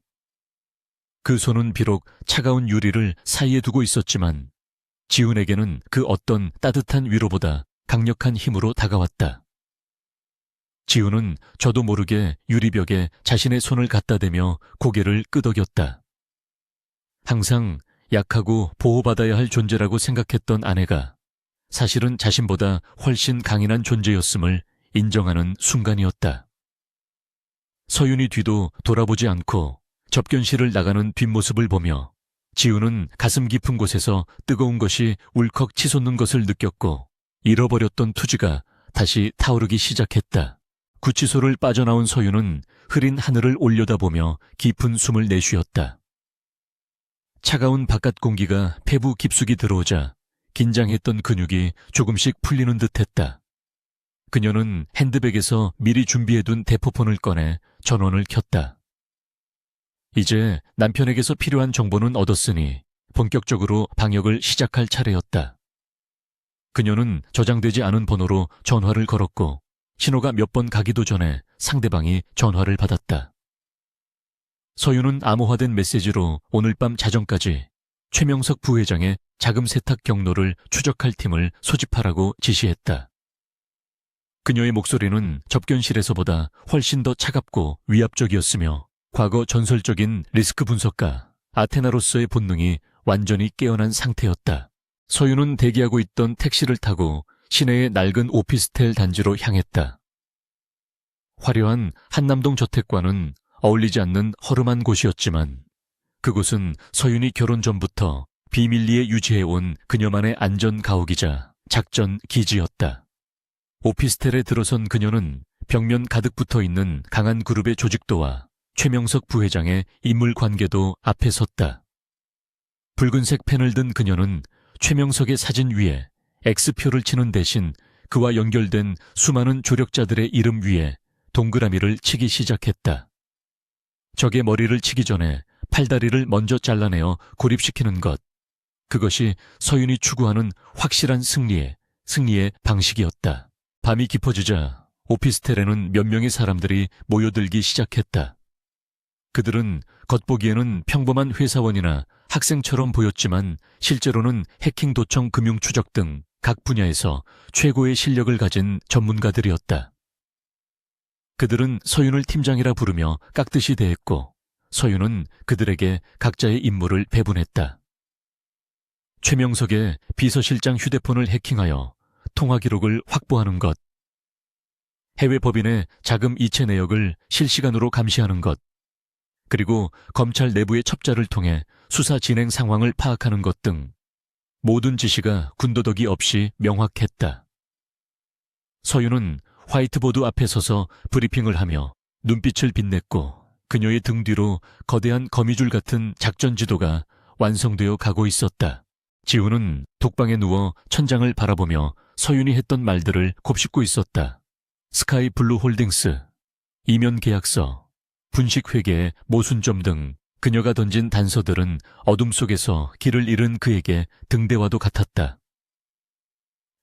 그 손은 비록 차가운 유리를 사이에 두고 있었지만 지훈에게는 그 어떤 따뜻한 위로보다 강력한 힘으로 다가왔다. 지훈은 저도 모르게 유리벽에 자신의 손을 갖다 대며 고개를 끄덕였다. 항상 약하고 보호받아야 할 존재라고 생각했던 아내가 사실은 자신보다 훨씬 강인한 존재였음을 인정하는 순간이었다. 서윤이 뒤도 돌아보지 않고 접견실을 나가는 뒷모습을 보며 지훈은 가슴 깊은 곳에서 뜨거운 것이 울컥 치솟는 것을 느꼈고 잃어버렸던 투지가 다시 타오르기 시작했다. 구치소를 빠져나온 서윤은 흐린 하늘을 올려다보며 깊은 숨을 내쉬었다. 차가운 바깥 공기가 폐부 깊숙이 들어오자 긴장했던 근육이 조금씩 풀리는 듯했다. 그녀는 핸드백에서 미리 준비해둔 대포폰을 꺼내 전원을 켰다. 이제 남편에게서 필요한 정보는 얻었으니 본격적으로 방역을 시작할 차례였다. 그녀는 저장되지 않은 번호로 전화를 걸었고 신호가 몇 번 가기도 전에 상대방이 전화를 받았다. 서윤은 암호화된 메시지로 오늘 밤 자정까지 최명석 부회장의 자금 세탁 경로를 추적할 팀을 소집하라고 지시했다. 그녀의 목소리는 접견실에서보다 훨씬 더 차갑고 위압적이었으며 과거 전설적인 리스크 분석가 아테나로서의 본능이 완전히 깨어난 상태였다. 서윤은 대기하고 있던 택시를 타고 시내의 낡은 오피스텔 단지로 향했다. 화려한 한남동 저택과는 어울리지 않는 허름한 곳이었지만 그곳은 서윤이 결혼 전부터 비밀리에 유지해온 그녀만의 안전 가옥이자 작전 기지였다. 오피스텔에 들어선 그녀는 벽면 가득 붙어있는 강한 그룹의 조직도와 최명석 부회장의 인물 관계도 앞에 섰다. 붉은색 펜을 든 그녀는 최명석의 사진 위에 X표를 치는 대신 그와 연결된 수많은 조력자들의 이름 위에 동그라미를 치기 시작했다. 적의 머리를 치기 전에 팔다리를 먼저 잘라내어 고립시키는 것. 그것이 서윤이 추구하는 확실한 승리의 방식이었다. 밤이 깊어지자 오피스텔에는 몇 명의 사람들이 모여들기 시작했다. 그들은 겉보기에는 평범한 회사원이나 학생처럼 보였지만 실제로는 해킹 도청 금융 추적 등 각 분야에서 최고의 실력을 가진 전문가들이었다. 그들은 서윤을 팀장이라 부르며 깍듯이 대했고 서윤은 그들에게 각자의 임무를 배분했다. 최명석의 비서실장 휴대폰을 해킹하여 통화 기록을 확보하는 것, 해외 법인의 자금 이체 내역을 실시간으로 감시하는 것, 그리고 검찰 내부의 첩자를 통해 수사 진행 상황을 파악하는 것 등 모든 지시가 군더더기 없이 명확했다. 서윤은 화이트보드 앞에 서서 브리핑을 하며 눈빛을 빛냈고 그녀의 등 뒤로 거대한 거미줄 같은 작전 지도가 완성되어 가고 있었다. 지훈은 독방에 누워 천장을 바라보며 서윤이 했던 말들을 곱씹고 있었다. 스카이 블루 홀딩스, 이면 계약서, 분식회계, 모순점 등 그녀가 던진 단서들은 어둠 속에서 길을 잃은 그에게 등대와도 같았다.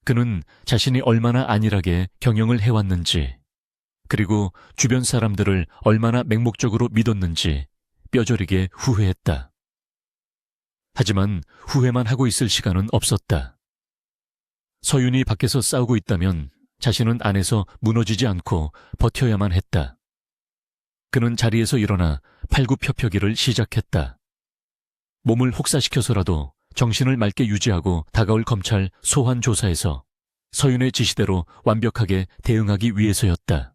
그는 자신이 얼마나 안일하게 경영을 해왔는지, 그리고 주변 사람들을 얼마나 맹목적으로 믿었는지 뼈저리게 후회했다. 하지만 후회만 하고 있을 시간은 없었다. 서윤이 밖에서 싸우고 있다면 자신은 안에서 무너지지 않고 버텨야만 했다. 그는 자리에서 일어나 팔굽혀펴기를 시작했다. 몸을 혹사시켜서라도 정신을 맑게 유지하고 다가올 검찰 소환 조사에서 서윤의 지시대로 완벽하게 대응하기 위해서였다.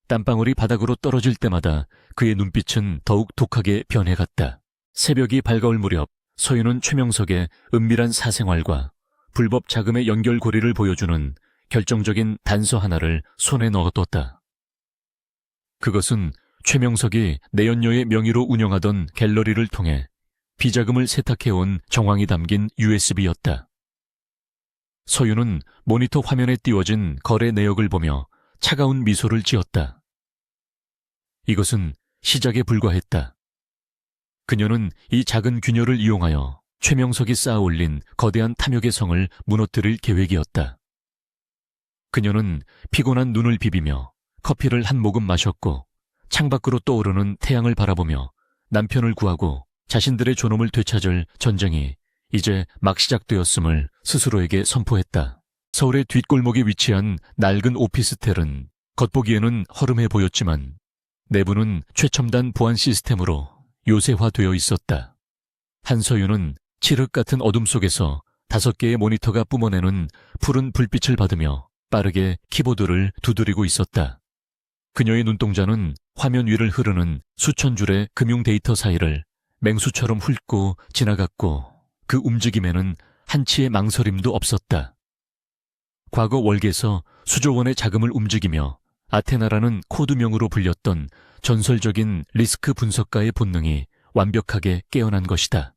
땀방울이 바닥으로 떨어질 때마다 그의 눈빛은 더욱 독하게 변해갔다. 새벽이 밝아올 무렵 서윤은 최명석의 은밀한 사생활과 불법 자금의 연결고리를 보여주는 결정적인 단서 하나를 손에 넣어뒀다. 그것은 최명석이 내연녀의 명의로 운영하던 갤러리를 통해 비자금을 세탁해온 정황이 담긴 USB였다. 서윤은 모니터 화면에 띄워진 거래 내역을 보며 차가운 미소를 지었다. 이것은 시작에 불과했다. 그녀는 이 작은 균열을 이용하여 최명석이 쌓아올린 거대한 탐욕의 성을 무너뜨릴 계획이었다. 그녀는 피곤한 눈을 비비며 커피를 한 모금 마셨고 창밖으로 떠오르는 태양을 바라보며 남편을 구하고 자신들의 존엄을 되찾을 전쟁이 이제 막 시작되었음을 스스로에게 선포했다. 서울의 뒷골목에 위치한 낡은 오피스텔은 겉보기에는 허름해 보였지만 내부는 최첨단 보안 시스템으로 요새화되어 있었다. 한서윤은 칠흑 같은 어둠 속에서 5개의 모니터가 뿜어내는 푸른 불빛을 받으며 빠르게 키보드를 두드리고 있었다. 그녀의 눈동자는 화면 위를 흐르는 수천 줄의 금융 데이터 사이를 맹수처럼 훑고 지나갔고 그 움직임에는 한치의 망설임도 없었다. 과거 월계에서 수조 원의 자금을 움직이며 아테나라는 코드명으로 불렸던 전설적인 리스크 분석가의 본능이 완벽하게 깨어난 것이다.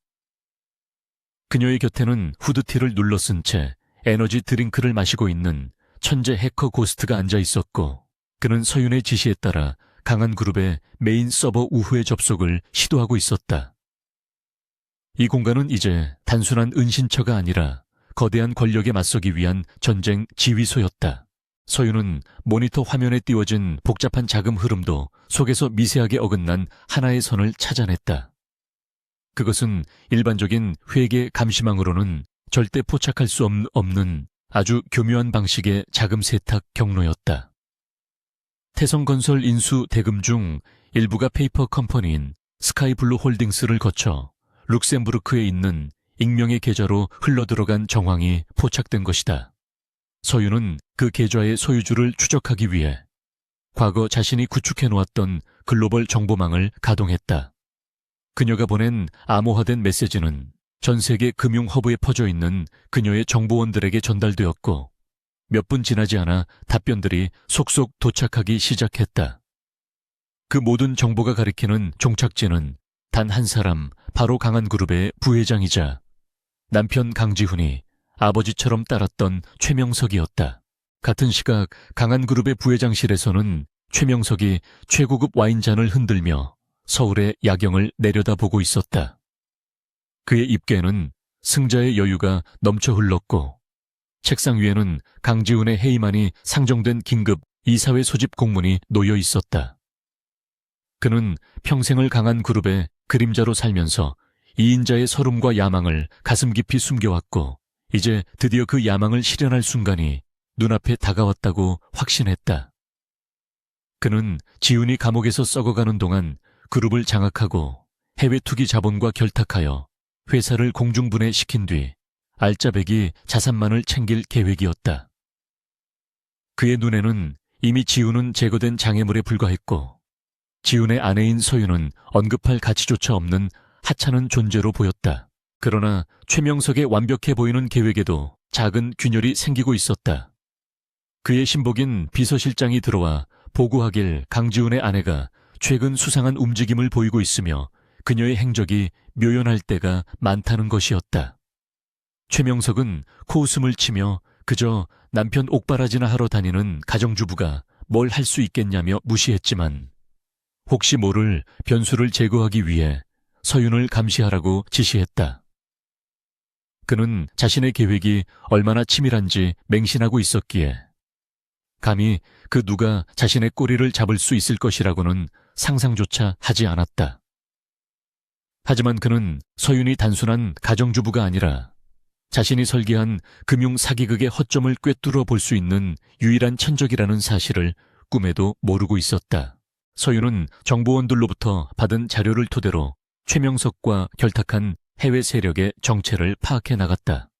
그녀의 곁에는 후드티를 눌러 쓴 채 에너지 드링크를 마시고 있는 천재 해커 고스트가 앉아 있었고 그는 서윤의 지시에 따라 강한 그룹의 메인 서버 우후의 접속을 시도하고 있었다. 이 공간은 이제 단순한 은신처가 아니라 거대한 권력에 맞서기 위한 전쟁 지휘소였다. 서윤은 모니터 화면에 띄워진 복잡한 자금 흐름도 속에서 미세하게 어긋난 하나의 선을 찾아냈다. 그것은 일반적인 회계 감시망으로는 절대 포착할 수 없는 아주 교묘한 방식의 자금 세탁 경로였다. 태성건설 인수 대금 중 일부가 페이퍼 컴퍼니인 스카이블루 홀딩스를 거쳐 룩셈부르크에 있는 익명의 계좌로 흘러들어간 정황이 포착된 것이다. 서윤은 그 계좌의 소유주를 추적하기 위해 과거 자신이 구축해놓았던 글로벌 정보망을 가동했다. 그녀가 보낸 암호화된 메시지는 전 세계 금융 허브에 퍼져 있는 그녀의 정보원들에게 전달되었고 몇 분 지나지 않아 답변들이 속속 도착하기 시작했다. 그 모든 정보가 가리키는 종착지는 단 한 사람, 바로 강한그룹의 부회장이자 남편 강지훈이 아버지처럼 따랐던 최명석이었다. 같은 시각 강한그룹의 부회장실에서는 최명석이 최고급 와인잔을 흔들며 서울의 야경을 내려다보고 있었다. 그의 입계에는 승자의 여유가 넘쳐 흘렀고 책상 위에는 강지훈의 해임안이 상정된 긴급 이사회 소집 공문이 놓여 있었다. 그는 평생을 강한그룹의 그림자로 살면서 2인자의 서름과 야망을 가슴 깊이 숨겨왔고 이제 드디어 그 야망을 실현할 순간이 눈앞에 다가왔다고 확신했다. 그는 지훈이 감옥에서 썩어가는 동안 그룹을 장악하고 해외 투기 자본과 결탁하여 회사를 공중분해시킨 뒤 알짜배기 자산만을 챙길 계획이었다. 그의 눈에는 이미 지훈은 제거된 장애물에 불과했고 지은의 아내인 서윤은 언급할 가치조차 없는 하찮은 존재로 보였다. 그러나 최명석의 완벽해 보이는 계획에도 작은 균열이 생기고 있었다. 그의 신복인 비서실장이 들어와 보고하길 강지훈의 아내가 최근 수상한 움직임을 보이고 있으며 그녀의 행적이 묘연할 때가 많다는 것이었다. 최명석은 코웃음을 치며 그저 남편 옥바라지나 하러 다니는 가정주부가 뭘 할 수 있겠냐며 무시했지만 혹시 모를 변수를 제거하기 위해 서윤을 감시하라고 지시했다. 그는 자신의 계획이 얼마나 치밀한지 맹신하고 있었기에 감히 그 누가 자신의 꼬리를 잡을 수 있을 것이라고는 상상조차 하지 않았다. 하지만 그는 서윤이 단순한 가정주부가 아니라 자신이 설계한 금융 사기극의 허점을 꿰뚫어 볼 수 있는 유일한 천적이라는 사실을 꿈에도 모르고 있었다. 서윤은 정보원들로부터 받은 자료를 토대로 최명석과 결탁한 해외 세력의 정체를 파악해 나갔다.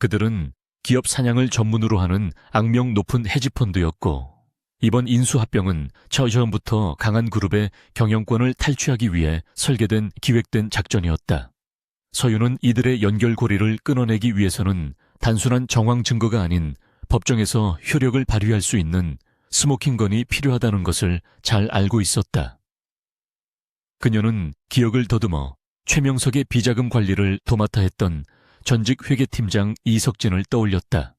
그들은 기업 사냥을 전문으로 하는 악명 높은 헤지펀드였고 이번 인수합병은 처음부터 강한 그룹의 경영권을 탈취하기 위해 설계된 기획된 작전이었다. 서윤은 이들의 연결고리를 끊어내기 위해서는 단순한 정황 증거가 아닌 법정에서 효력을 발휘할 수 있는 스모킹건이 필요하다는 것을 잘 알고 있었다. 그녀는 기억을 더듬어 최명석의 비자금 관리를 도맡아 했던 전직 회계팀장 이석진을 떠올렸다.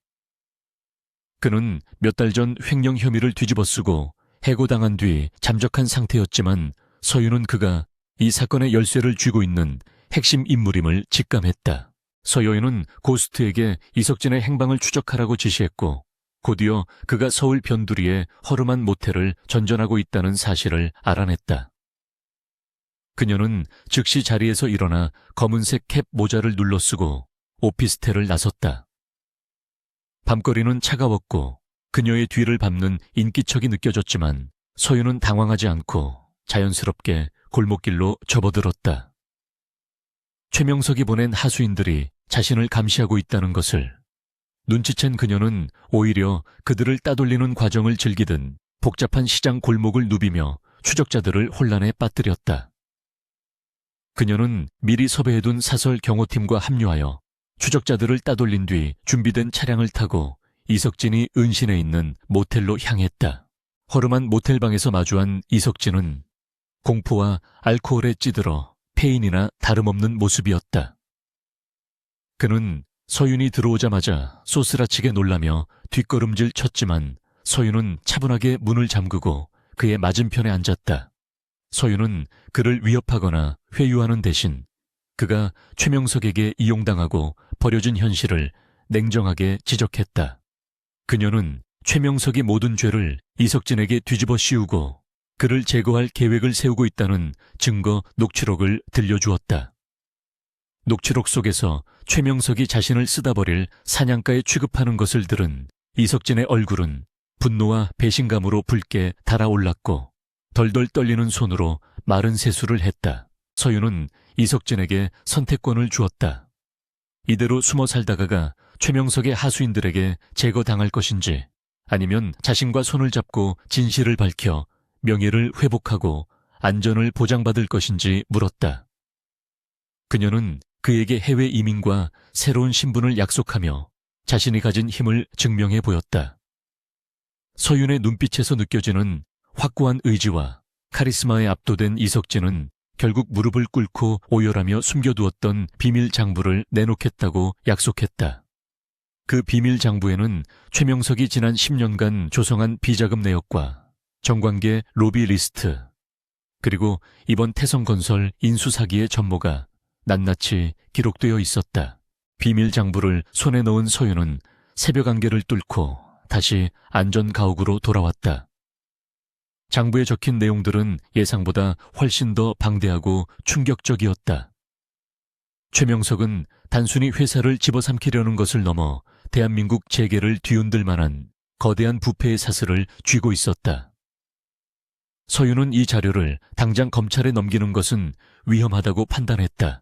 그는 몇 달 전 횡령 혐의를 뒤집어쓰고 해고당한 뒤 잠적한 상태였지만 서윤은 그가 이 사건의 열쇠를 쥐고 있는 핵심 인물임을 직감했다. 서여인은 고스트에게 이석진의 행방을 추적하라고 지시했고 곧이어 그가 서울 변두리의 허름한 모텔을 전전하고 있다는 사실을 알아냈다. 그녀는 즉시 자리에서 일어나 검은색 캡 모자를 눌러쓰고 오피스텔을 나섰다. 밤거리는 차가웠고 그녀의 뒤를 밟는 인기척이 느껴졌지만 서윤은 당황하지 않고 자연스럽게 골목길로 접어들었다. 최명석이 보낸 하수인들이 자신을 감시하고 있다는 것을 눈치챈 그녀는 오히려 그들을 따돌리는 과정을 즐기듯 복잡한 시장 골목을 누비며 추적자들을 혼란에 빠뜨렸다. 그녀는 미리 섭외해둔 사설 경호팀과 합류하여 추적자들을 따돌린 뒤 준비된 차량을 타고 이석진이 은신해 있는 모텔로 향했다. 허름한 모텔방에서 마주한 이석진은 공포와 알코올에 찌들어 폐인이나 다름없는 모습이었다. 그는 서윤이 들어오자마자 쏘스라치게 놀라며 뒷걸음질 쳤지만 서윤은 차분하게 문을 잠그고 그의 맞은편에 앉았다. 서윤은 그를 위협하거나 회유하는 대신 그가 최명석에게 이용당하고 버려진 현실을 냉정하게 지적했다. 그녀는 최명석이 모든 죄를 이석진에게 뒤집어 씌우고 그를 제거할 계획을 세우고 있다는 증거 녹취록을 들려주었다. 녹취록 속에서 최명석이 자신을 쓰다버릴 사냥가에 취급하는 것을 들은 이석진의 얼굴은 분노와 배신감으로 붉게 달아올랐고 덜덜 떨리는 손으로 마른 세수를 했다. 서윤은 이석진에게 선택권을 주었다. 이대로 숨어 살다가가 최명석의 하수인들에게 제거당할 것인지 아니면 자신과 손을 잡고 진실을 밝혀 명예를 회복하고 안전을 보장받을 것인지 물었다. 그녀는 그에게 해외 이민과 새로운 신분을 약속하며 자신이 가진 힘을 증명해 보였다. 서윤의 눈빛에서 느껴지는 확고한 의지와 카리스마에 압도된 이석진은 결국 무릎을 꿇고 오열하며 숨겨두었던 비밀 장부를 내놓겠다고 약속했다. 그 비밀 장부에는 최명석이 지난 10년간 조성한 비자금 내역과 정관계 로비 리스트, 그리고 이번 태성건설 인수사기의 전모가 낱낱이 기록되어 있었다. 비밀 장부를 손에 넣은 서윤은 새벽 안개를 뚫고 다시 안전가옥으로 돌아왔다. 장부에 적힌 내용들은 예상보다 훨씬 더 방대하고 충격적이었다. 최명석은 단순히 회사를 집어삼키려는 것을 넘어 대한민국 재계를 뒤흔들 만한 거대한 부패의 사슬을 쥐고 있었다. 서윤은 이 자료를 당장 검찰에 넘기는 것은 위험하다고 판단했다.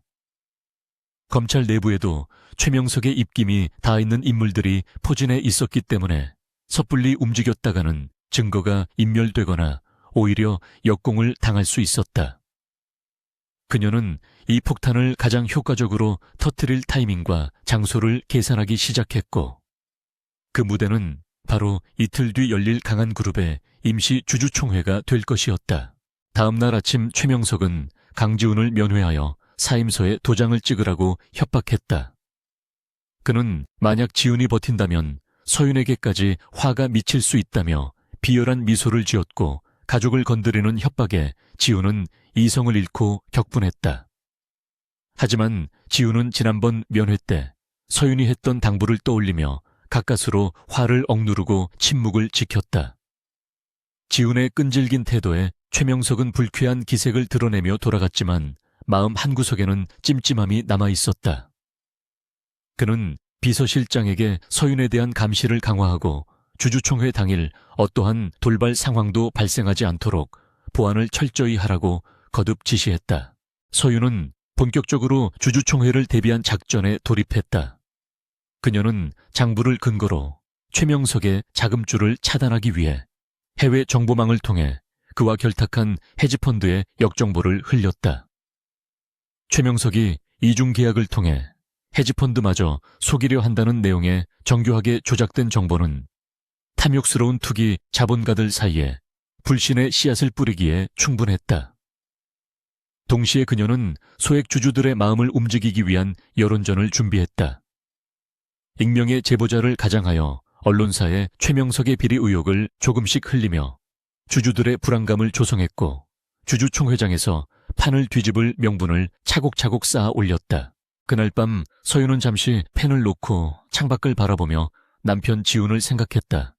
검찰 내부에도 최명석의 입김이 닿아 있는 인물들이 포진해 있었기 때문에 섣불리 움직였다가는 증거가 인멸되거나 오히려 역공을 당할 수 있었다. 그녀는 이 폭탄을 가장 효과적으로 터뜨릴 타이밍과 장소를 계산하기 시작했고, 그 무대는 바로 이틀 뒤 열릴 강한 그룹의 임시 주주총회가 될 것이었다. 다음 날 아침 최명석은 강지훈을 면회하여 사임서에 도장을 찍으라고 협박했다. 그는 만약 지훈이 버틴다면 서윤에게까지 화가 미칠 수 있다며 비열한 미소를 지었고, 가족을 건드리는 협박에 지훈은 이성을 잃고 격분했다. 하지만 지훈은 지난번 면회 때 서윤이 했던 당부를 떠올리며 가까스로 화를 억누르고 침묵을 지켰다. 지훈의 끈질긴 태도에 최명석은 불쾌한 기색을 드러내며 돌아갔지만 마음 한구석에는 찜찜함이 남아있었다. 그는 비서실장에게 서윤에 대한 감시를 강화하고 주주총회 당일 어떠한 돌발 상황도 발생하지 않도록 보안을 철저히 하라고 거듭 지시했다. 서윤은 본격적으로 주주총회를 대비한 작전에 돌입했다. 그녀는 장부를 근거로 최명석의 자금줄을 차단하기 위해 해외 정보망을 통해 그와 결탁한 헤지펀드의 역정보를 흘렸다. 최명석이 이중 계약을 통해 헤지펀드마저 속이려 한다는 내용의 정교하게 조작된 정보는 탐욕스러운 투기 자본가들 사이에 불신의 씨앗을 뿌리기에 충분했다. 동시에 그녀는 소액 주주들의 마음을 움직이기 위한 여론전을 준비했다. 익명의 제보자를 가장하여 언론사에 최명석의 비리 의혹을 조금씩 흘리며 주주들의 불안감을 조성했고, 주주총회장에서 판을 뒤집을 명분을 차곡차곡 쌓아 올렸다. 그날 밤 서윤은 잠시 펜을 놓고 창밖을 바라보며 남편 지훈을 생각했다.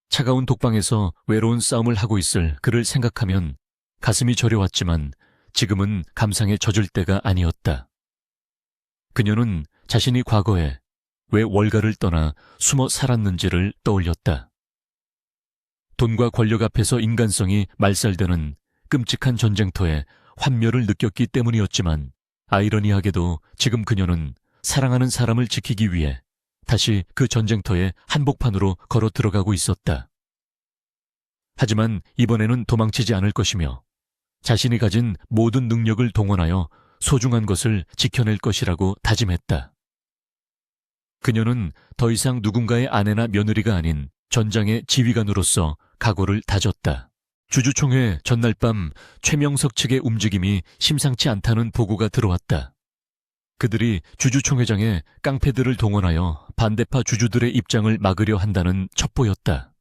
차가운 독방에서 외로운 싸움을 하고 있을 그를 생각하면 가슴이 저려왔지만 지금은 감상에 젖을 때가 아니었다. 그녀는 자신이 과거에 왜 월가를 떠나 숨어 살았는지를 떠올렸다. 돈과 권력 앞에서 인간성이 말살되는 끔찍한 전쟁터에 환멸을 느꼈기 때문이었지만, 아이러니하게도 지금 그녀는 사랑하는 사람을 지키기 위해 다시 그 전쟁터의 한복판으로 걸어 들어가고 있었다. 하지만 이번에는 도망치지 않을 것이며 자신이 가진 모든 능력을 동원하여 소중한 것을 지켜낼 것이라고 다짐했다. 그녀는 더 이상 누군가의 아내나 며느리가 아닌 전장의 지휘관으로서 각오를 다졌다. 주주총회 전날 밤 최명석 측의 움직임이 심상치 않다는 보고가 들어왔다. 그들이 주주총회장에 깡패들을 동원하여 반대파 주주들의 입장을 막으려 한다는 첩보였다.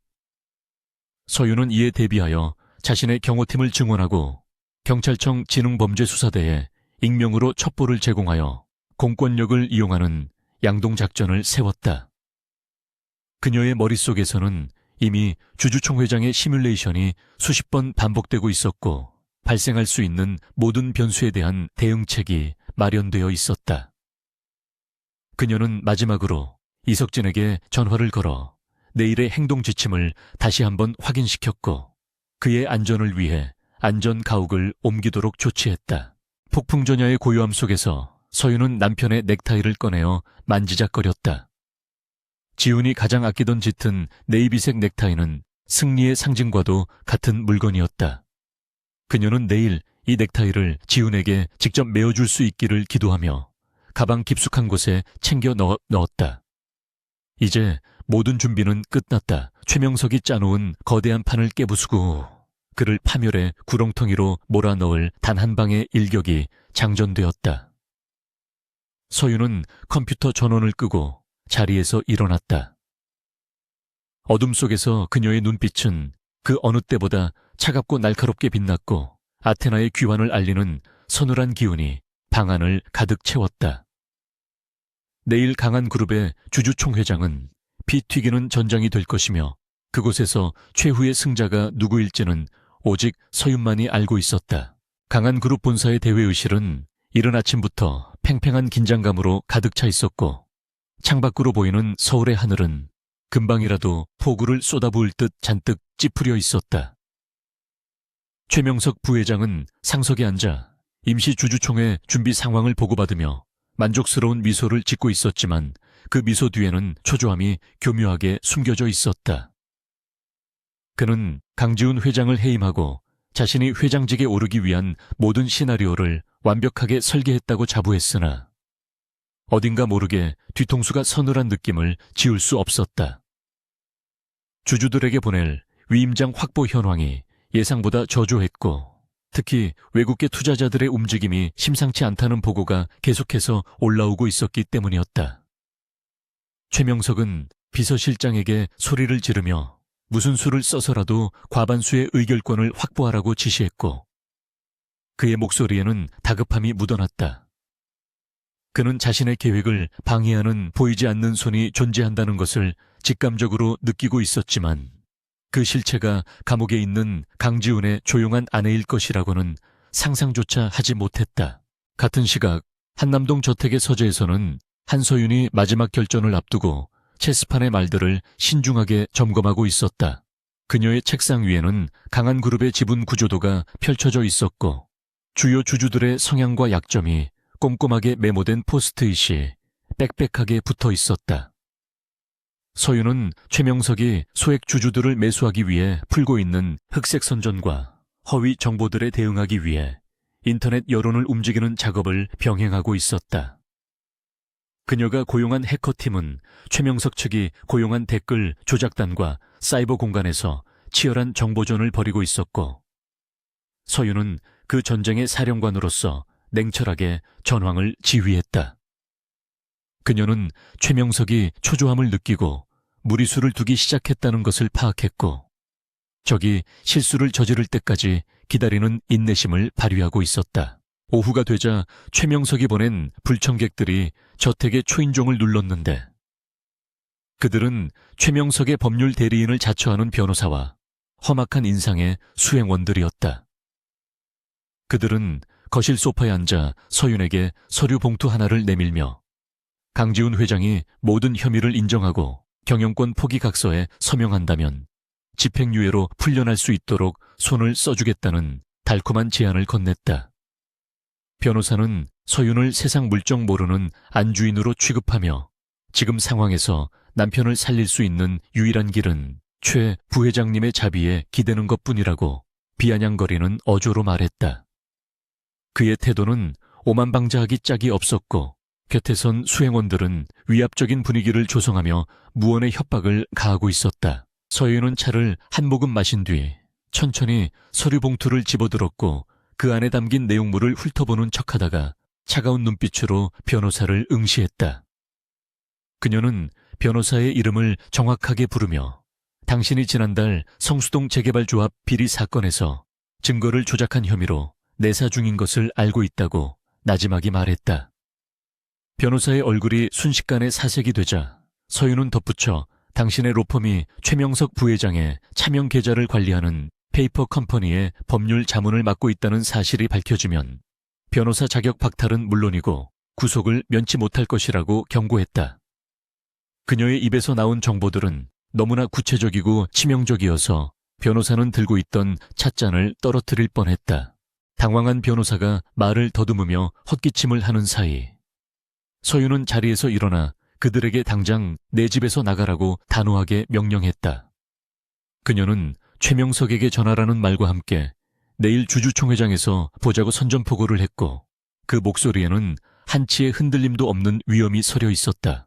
서윤은 이에 대비하여 자신의 경호팀을 증원하고 경찰청 지능범죄수사대에 익명으로 첩보를 제공하여 공권력을 이용하는 양동작전을 세웠다. 그녀의 머릿속에서는 이미 주주총회장의 시뮬레이션이 수십 번 반복되고 있었고, 발생할 수 있는 모든 변수에 대한 대응책이 마련되어 있었다. 그녀는 마지막으로 이석진에게 전화를 걸어 내일의 행동 지침을 다시 한번 확인시켰고, 그의 안전을 위해 안전 가옥을 옮기도록 조치했다. 폭풍전야의 고요함 속에서 서윤은 남편의 넥타이를 꺼내어 만지작거렸다. 지훈이 가장 아끼던 짙은 네이비색 넥타이는 승리의 상징과도 같은 물건이었다. 그녀는 내일 이 넥타이를 지훈에게 직접 메어줄 수 있기를 기도하며 가방 깊숙한 곳에 챙겨 넣었다. 이제 모든 준비는 끝났다. 최명석이 짜놓은 거대한 판을 깨부수고 그를 파멸해 구렁텅이로 몰아넣을 단 한 방의 일격이 장전되었다. 서윤은 컴퓨터 전원을 끄고 자리에서 일어났다. 어둠 속에서 그녀의 눈빛은 그 어느 때보다 차갑고 날카롭게 빛났고, 아테나의 귀환을 알리는 서늘한 기운이 방 안을 가득 채웠다. 내일 강한 그룹의 주주총회장은 피 튀기는 전장이 될 것이며, 그곳에서 최후의 승자가 누구일지는 오직 서윤만이 알고 있었다. 강한 그룹 본사의 대회의실은 이른 아침부터 팽팽한 긴장감으로 가득 차 있었고, 창밖으로 보이는 서울의 하늘은 금방이라도 폭우를 쏟아부을 듯 잔뜩 찌푸려 있었다. 최명석 부회장은 상석에 앉아 임시 주주총회 준비 상황을 보고받으며 만족스러운 미소를 짓고 있었지만, 그 미소 뒤에는 초조함이 교묘하게 숨겨져 있었다. 그는 강지훈 회장을 해임하고 자신이 회장직에 오르기 위한 모든 시나리오를 완벽하게 설계했다고 자부했으나 어딘가 모르게 뒤통수가 서늘한 느낌을 지울 수 없었다. 주주들에게 보낼 위임장 확보 현황이 예상보다 저조했고 특히 외국계 투자자들의 움직임이 심상치 않다는 보고가 계속해서 올라오고 있었기 때문이었다. 최명석은 비서실장에게 소리를 지르며 무슨 수를 써서라도 과반수의 의결권을 확보하라고 지시했고 그의 목소리에는 다급함이 묻어났다. 그는 자신의 계획을 방해하는 보이지 않는 손이 존재한다는 것을 직감적으로 느끼고 있었지만 그 실체가 감옥에 있는 강지훈의 조용한 아내일 것이라고는 상상조차 하지 못했다. 같은 시각 한남동 저택의 서재에서는 한서윤이 마지막 결전을 앞두고 체스판의 말들을 신중하게 점검하고 있었다. 그녀의 책상 위에는 강한그룹의 지분 구조도가 펼쳐져 있었고 주요 주주들의 성향과 약점이 꼼꼼하게 메모된 포스트잇이 빽빽하게 붙어 있었다. 서윤은 최명석이 소액 주주들을 매수하기 위해 풀고 있는 흑색 선전과 허위 정보들에 대응하기 위해 인터넷 여론을 움직이는 작업을 병행하고 있었다. 그녀가 고용한 해커팀은 최명석 측이 고용한 댓글 조작단과 사이버 공간에서 치열한 정보전을 벌이고 있었고 서윤은 그 전쟁의 사령관으로서 냉철하게 전황을 지휘했다. 그녀는 최명석이 초조함을 느끼고 무리수를 두기 시작했다는 것을 파악했고 적이 실수를 저지를 때까지 기다리는 인내심을 발휘하고 있었다. 오후가 되자 최명석이 보낸 불청객들이 저택의 초인종을 눌렀는데 그들은 최명석의 법률 대리인을 자처하는 변호사와 험악한 인상의 수행원들이었다. 그들은 거실 소파에 앉아 서윤에게 서류 봉투 하나를 내밀며 강지훈 회장이 모든 혐의를 인정하고 경영권 포기 각서에 서명한다면 집행유예로 풀려날 수 있도록 손을 써주겠다는 달콤한 제안을 건넸다. 변호사는 서윤을 세상 물정 모르는 안주인으로 취급하며 지금 상황에서 남편을 살릴 수 있는 유일한 길은 최 부회장님의 자비에 기대는 것뿐이라고 비아냥거리는 어조로 말했다. 그의 태도는 오만방자하기 짝이 없었고 곁에선 수행원들은 위압적인 분위기를 조성하며 무언의 협박을 가하고 있었다. 서윤은 차를 한 모금 마신 뒤 천천히 서류 봉투를 집어들었고 그 안에 담긴 내용물을 훑어보는 척하다가 차가운 눈빛으로 변호사를 응시했다. 그녀는 변호사의 이름을 정확하게 부르며 당신이 지난달 성수동 재개발조합 비리 사건에서 증거를 조작한 혐의로 내사 중인 것을 알고 있다고 나지막이 말했다. 변호사의 얼굴이 순식간에 사색이 되자 서윤은 덧붙여 당신의 로펌이 최명석 부회장의 차명 계좌를 관리하는 페이퍼 컴퍼니의 법률 자문을 맡고 있다는 사실이 밝혀지면 변호사 자격 박탈은 물론이고 구속을 면치 못할 것이라고 경고했다. 그녀의 입에서 나온 정보들은 너무나 구체적이고 치명적이어서 변호사는 들고 있던 찻잔을 떨어뜨릴 뻔했다. 당황한 변호사가 말을 더듬으며 헛기침을 하는 사이 서윤은 자리에서 일어나 그들에게 당장 내 집에서 나가라고 단호하게 명령했다. 그녀는 최명석에게 전하라는 말과 함께 내일 주주총회장에서 보자고 선전포고를 했고 그 목소리에는 한치의 흔들림도 없는 위엄이 서려 있었다.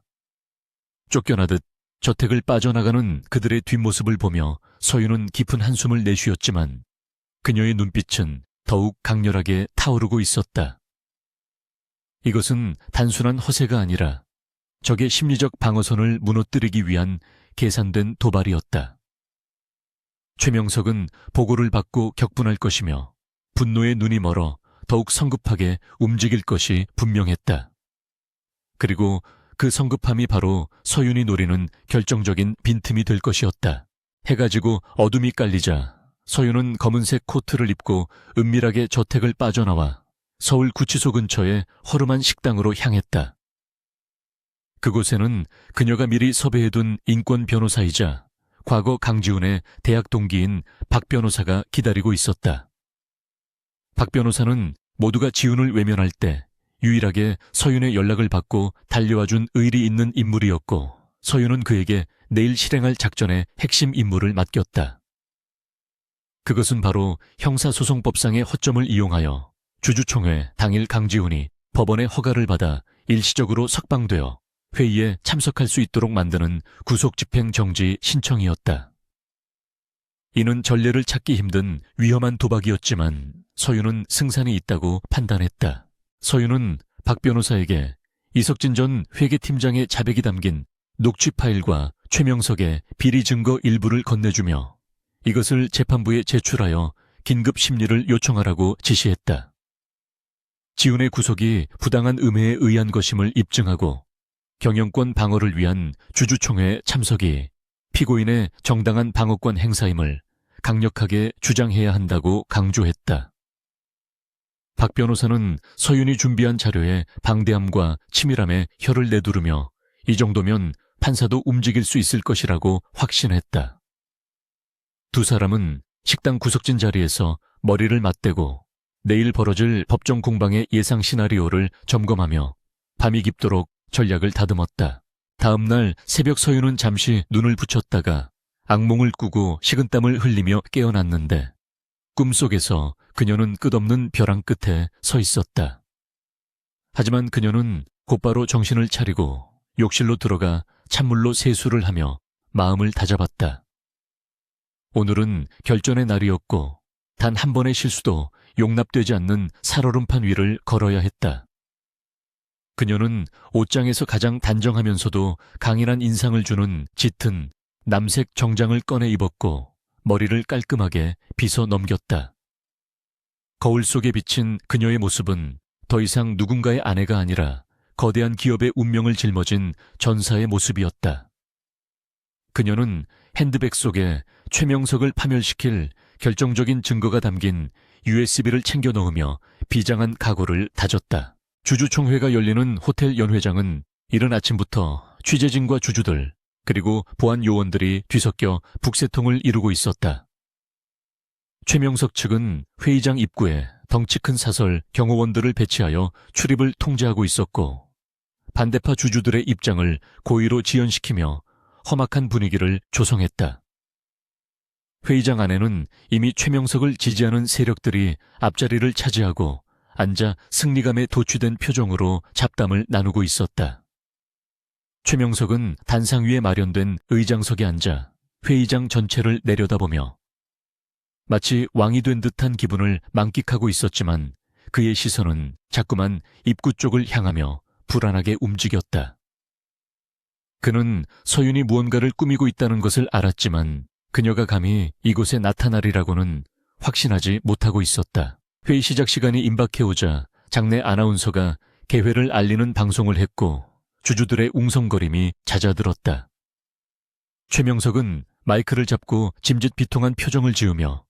쫓겨나듯 저택을 빠져나가는 그들의 뒷모습을 보며 서윤은 깊은 한숨을 내쉬었지만 그녀의 눈빛은 더욱 강렬하게 타오르고 있었다. 이것은 단순한 허세가 아니라 적의 심리적 방어선을 무너뜨리기 위한 계산된 도발이었다. 최명석은 보고를 받고 격분할 것이며 분노에 눈이 멀어 더욱 성급하게 움직일 것이 분명했다. 그리고 그 성급함이 바로 서윤이 노리는 결정적인 빈틈이 될 것이었다. 해가 지고 어둠이 깔리자 서윤은 검은색 코트를 입고 은밀하게 저택을 빠져나와 서울 구치소 근처의 허름한 식당으로 향했다. 그곳에는 그녀가 미리 섭외해둔 인권 변호사이자 과거 강지훈의 대학 동기인 박 변호사가 기다리고 있었다. 박 변호사는 모두가 지훈을 외면할 때 유일하게 서윤의 연락을 받고 달려와준 의리 있는 인물이었고 서윤은 그에게 내일 실행할 작전의 핵심 임무를 맡겼다. 그것은 바로 형사소송법상의 허점을 이용하여 주주총회 당일 강지훈이 법원의 허가를 받아 일시적으로 석방되어 회의에 참석할 수 있도록 만드는 구속집행정지 신청이었다. 이는 전례를 찾기 힘든 위험한 도박이었지만 서윤은 승산이 있다고 판단했다. 서윤은 박 변호사에게 이석진 전 회계팀장의 자백이 담긴 녹취 파일과 최명석의 비리 증거 일부를 건네주며 이것을 재판부에 제출하여 긴급 심리를 요청하라고 지시했다. 지훈의 구속이 부당한 음해에 의한 것임을 입증하고 경영권 방어를 위한 주주총회 참석이 피고인의 정당한 방어권 행사임을 강력하게 주장해야 한다고 강조했다. 박 변호사는 서윤이 준비한 자료에 방대함과 치밀함에 혀를 내두르며 이 정도면 판사도 움직일 수 있을 것이라고 확신했다. 두 사람은 식당 구석진 자리에서 머리를 맞대고 내일 벌어질 법정 공방의 예상 시나리오를 점검하며 밤이 깊도록 전략을 다듬었다. 다음 날 새벽 서윤은 잠시 눈을 붙였다가 악몽을 꾸고 식은땀을 흘리며 깨어났는데 꿈속에서 그녀는 끝없는 벼랑 끝에 서 있었다. 하지만 그녀는 곧바로 정신을 차리고 욕실로 들어가 찬물로 세수를 하며 마음을 다잡았다. 오늘은 결전의 날이었고 단 한 번의 실수도 용납되지 않는 살얼음판 위를 걸어야 했다. 그녀는 옷장에서 가장 단정하면서도 강인한 인상을 주는 짙은 남색 정장을 꺼내 입었고 머리를 깔끔하게 빗어 넘겼다. 거울 속에 비친 그녀의 모습은 더 이상 누군가의 아내가 아니라 거대한 기업의 운명을 짊어진 전사의 모습이었다. 그녀는 핸드백 속에 최명석을 파멸시킬 결정적인 증거가 담긴 USB를 챙겨 넣으며 비장한 각오를 다졌다. 주주총회가 열리는 호텔 연회장은 이른 아침부터 취재진과 주주들 그리고 보안 요원들이 뒤섞여 북새통을 이루고 있었다. 최명석 측은 회의장 입구에 덩치 큰 사설 경호원들을 배치하여 출입을 통제하고 있었고 반대파 주주들의 입장을 고의로 지연시키며 험악한 분위기를 조성했다. 회의장 안에는 이미 최명석을 지지하는 세력들이 앞자리를 차지하고 앉아 승리감에 도취된 표정으로 잡담을 나누고 있었다. 최명석은 단상 위에 마련된 의장석에 앉아 회의장 전체를 내려다보며 마치 왕이 된 듯한 기분을 만끽하고 있었지만 그의 시선은 자꾸만 입구 쪽을 향하며 불안하게 움직였다. 그는 서윤이 무언가를 꾸미고 있다는 것을 알았지만 그녀가 감히 이곳에 나타나리라고는 확신하지 못하고 있었다. 회의 시작 시간이 임박해오자 장내 아나운서가 개회를 알리는 방송을 했고 주주들의 웅성거림이 잦아들었다. 최명석은 마이크를 잡고 짐짓 비통한 표정을 지으며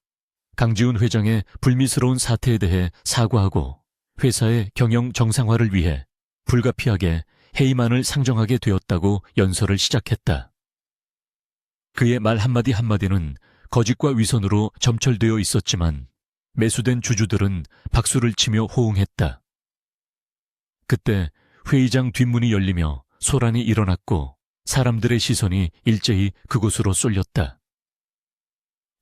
강지훈 회장의 불미스러운 사태에 대해 사과하고 회사의 경영 정상화를 위해 불가피하게 해임안을 상정하게 되었다고 연설을 시작했다. 그의 말 한마디 한마디는 거짓과 위선으로 점철되어 있었지만 매수된 주주들은 박수를 치며 호응했다. 그때 회의장 뒷문이 열리며 소란이 일어났고 사람들의 시선이 일제히 그곳으로 쏠렸다.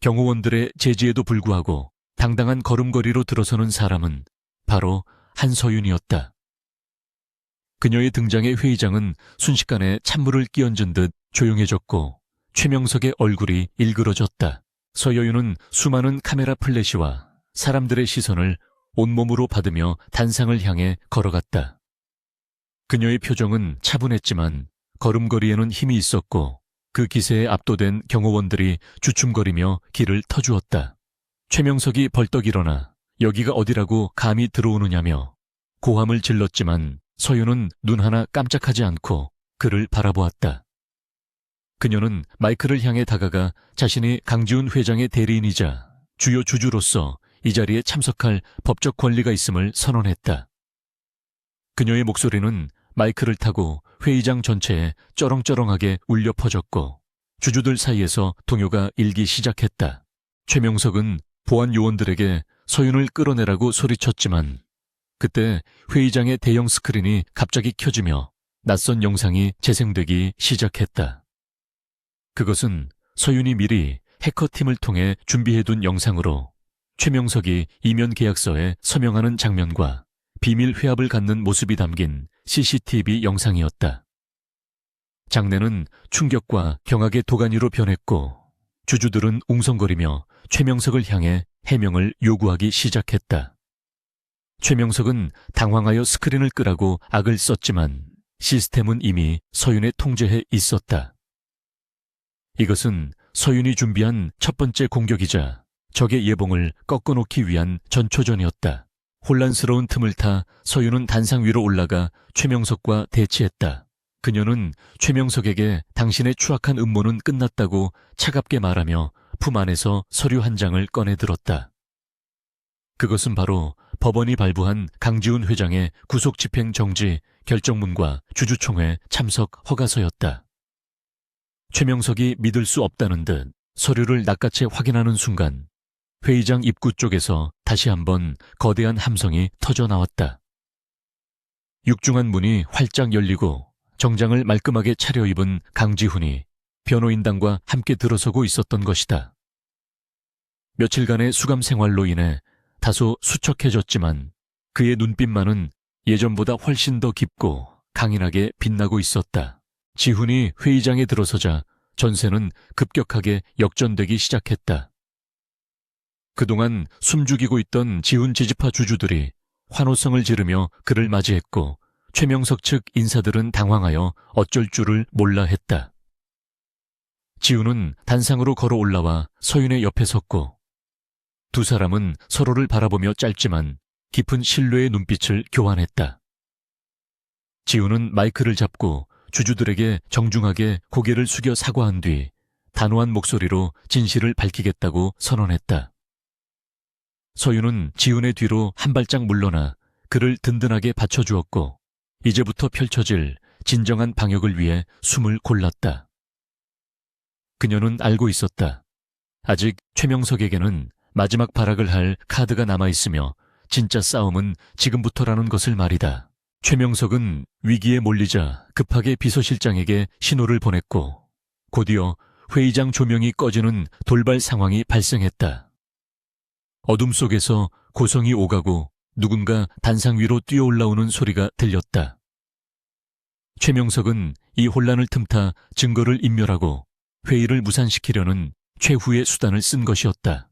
경호원들의 제지에도 불구하고 당당한 걸음걸이로 들어서는 사람은 바로 한서윤이었다. 그녀의 등장에 회의장은 순식간에 찬물을 끼얹은 듯 조용해졌고 최명석의 얼굴이 일그러졌다. 서여윤은 수많은 카메라 플래시와 사람들의 시선을 온몸으로 받으며 단상을 향해 걸어갔다. 그녀의 표정은 차분했지만 걸음걸이에는 힘이 있었고 그 기세에 압도된 경호원들이 주춤거리며 길을 터주었다. 최명석이 벌떡 일어나 여기가 어디라고 감히 들어오느냐며 고함을 질렀지만 서윤은 눈 하나 깜짝하지 않고 그를 바라보았다. 그녀는 마이크를 향해 다가가 자신이 강지훈 회장의 대리인이자 주요 주주로서 이 자리에 참석할 법적 권리가 있음을 선언했다. 그녀의 목소리는 마이크를 타고 회의장 전체에 쩌렁쩌렁하게 울려 퍼졌고 주주들 사이에서 동요가 일기 시작했다. 최명석은 보안 요원들에게 서윤을 끌어내라고 소리쳤지만 그때 회의장의 대형 스크린이 갑자기 켜지며 낯선 영상이 재생되기 시작했다. 그것은 서윤이 미리 해커팀을 통해 준비해둔 영상으로 최명석이 이면 계약서에 서명하는 장면과 비밀 회합을 갖는 모습이 담긴 CCTV 영상이었다. 장내는 충격과 경악의 도가니로 변했고 주주들은 웅성거리며 최명석을 향해 해명을 요구하기 시작했다. 최명석은 당황하여 스크린을 끄라고 악을 썼지만 시스템은 이미 서윤의 통제에 있었다. 이것은 서윤이 준비한 첫 번째 공격이자 적의 예봉을 꺾어놓기 위한 전초전이었다. 혼란스러운 틈을 타 서윤은 단상 위로 올라가 최명석과 대치했다. 그녀는 최명석에게 당신의 추악한 음모는 끝났다고 차갑게 말하며 품 안에서 서류 한 장을 꺼내들었다. 그것은 바로 법원이 발부한 강지훈 회장의 구속집행 정지 결정문과 주주총회 참석 허가서였다. 최명석이 믿을 수 없다는 듯 서류를 낚아채 확인하는 순간 회의장 입구 쪽에서 다시 한번 거대한 함성이 터져 나왔다. 육중한 문이 활짝 열리고 정장을 말끔하게 차려입은 강지훈이 변호인단과 함께 들어서고 있었던 것이다. 며칠간의 수감 생활로 인해 다소 수척해졌지만 그의 눈빛만은 예전보다 훨씬 더 깊고 강인하게 빛나고 있었다. 지훈이 회의장에 들어서자 전세는 급격하게 역전되기 시작했다. 그동안 숨죽이고 있던 지훈 지지파 주주들이 환호성을 지르며 그를 맞이했고 최명석 측 인사들은 당황하여 어쩔 줄을 몰라 했다. 지훈은 단상으로 걸어 올라와 서윤의 옆에 섰고 두 사람은 서로를 바라보며 짧지만 깊은 신뢰의 눈빛을 교환했다. 지훈은 마이크를 잡고 주주들에게 정중하게 고개를 숙여 사과한 뒤 단호한 목소리로 진실을 밝히겠다고 선언했다. 서윤은 지훈의 뒤로 한 발짝 물러나 그를 든든하게 받쳐주었고 이제부터 펼쳐질 진정한 방역을 위해 숨을 골랐다. 그녀는 알고 있었다. 아직 최명석에게는 마지막 발악을 할 카드가 남아있으며 진짜 싸움은 지금부터라는 것을 말이다. 최명석은 위기에 몰리자 급하게 비서실장에게 신호를 보냈고 곧이어 회의장 조명이 꺼지는 돌발 상황이 발생했다. 어둠 속에서 고성이 오가고 누군가 단상 위로 뛰어올라오는 소리가 들렸다. 최명석은 이 혼란을 틈타 증거를 인멸하고 회의를 무산시키려는 최후의 수단을 쓴 것이었다.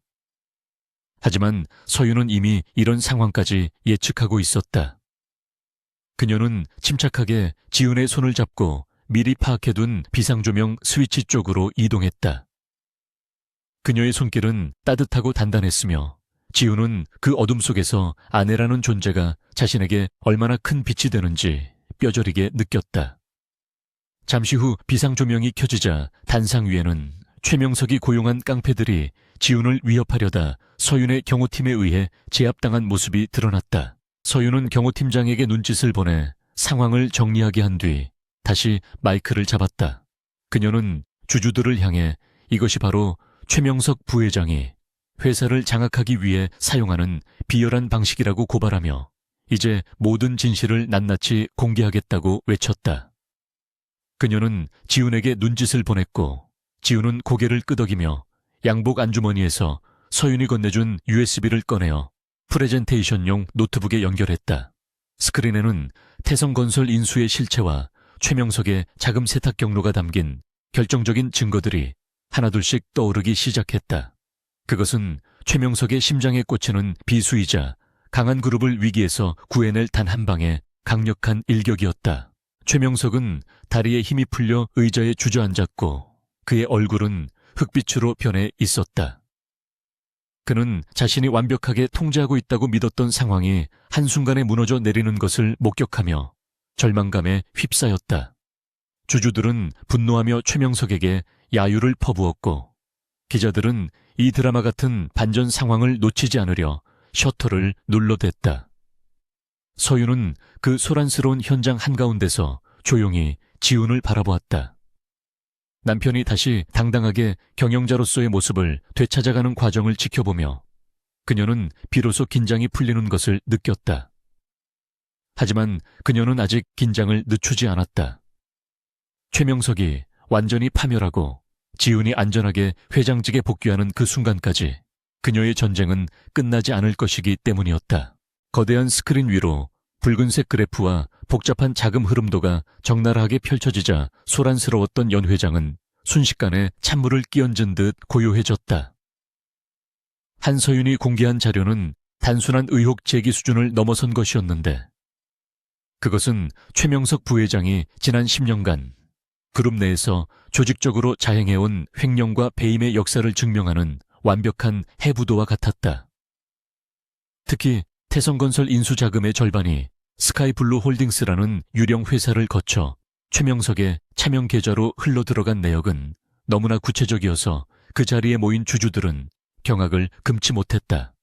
하지만 서윤은 이미 이런 상황까지 예측하고 있었다. 그녀는 침착하게 지훈의 손을 잡고 미리 파악해둔 비상조명 스위치 쪽으로 이동했다. 그녀의 손길은 따뜻하고 단단했으며 지훈은 그 어둠 속에서 아내라는 존재가 자신에게 얼마나 큰 빛이 되는지 뼈저리게 느꼈다. 잠시 후 비상조명이 켜지자 단상 위에는 최명석이 고용한 깡패들이 지훈을 위협하려다 서윤의 경호팀에 의해 제압당한 모습이 드러났다. 서윤은 경호팀장에게 눈짓을 보내 상황을 정리하게 한 뒤 다시 마이크를 잡았다. 그녀는 주주들을 향해 이것이 바로 최명석 부회장이 회사를 장악하기 위해 사용하는 비열한 방식이라고 고발하며 이제 모든 진실을 낱낱이 공개하겠다고 외쳤다. 그녀는 지훈에게 눈짓을 보냈고 지훈은 고개를 끄덕이며 양복 안주머니에서 서윤이 건네준 USB를 꺼내어 프레젠테이션용 노트북에 연결했다. 스크린에는 태성건설 인수의 실체와 최명석의 자금 세탁 경로가 담긴 결정적인 증거들이 하나둘씩 떠오르기 시작했다. 그것은 최명석의 심장에 꽂히는 비수이자 강한 그룹을 위기에서 구해낼 단 한 방의 강력한 일격이었다. 최명석은 다리에 힘이 풀려 의자에 주저앉았고 그의 얼굴은 흑빛으로 변해 있었다. 그는 자신이 완벽하게 통제하고 있다고 믿었던 상황이 한순간에 무너져 내리는 것을 목격하며 절망감에 휩싸였다. 주주들은 분노하며 최명석에게 야유를 퍼부었고 기자들은 이 드라마 같은 반전 상황을 놓치지 않으려 셔터를 눌러댔다. 서윤은 그 소란스러운 현장 한가운데서 조용히 지훈을 바라보았다. 남편이 다시 당당하게 경영자로서의 모습을 되찾아가는 과정을 지켜보며 그녀는 비로소 긴장이 풀리는 것을 느꼈다. 하지만 그녀는 아직 긴장을 늦추지 않았다. 최명석이 완전히 파멸하고 지훈이 안전하게 회장직에 복귀하는 그 순간까지 그녀의 전쟁은 끝나지 않을 것이기 때문이었다. 거대한 스크린 위로 붉은색 그래프와 복잡한 자금 흐름도가 적나라하게 펼쳐지자 소란스러웠던 연 회장은 순식간에 찬물을 끼얹은 듯 고요해졌다. 한서윤이 공개한 자료는 단순한 의혹 제기 수준을 넘어선 것이었는데 그것은 최명석 부회장이 지난 10년간 그룹 내에서 조직적으로 자행해온 횡령과 배임의 역사를 증명하는 완벽한 해부도와 같았다. 특히 태성건설 인수자금의 절반이 스카이블루 홀딩스라는 유령 회사를 거쳐 최명석의 차명 계좌로 흘러들어간 내역은 너무나 구체적이어서 그 자리에 모인 주주들은 경악을 금치 못했다.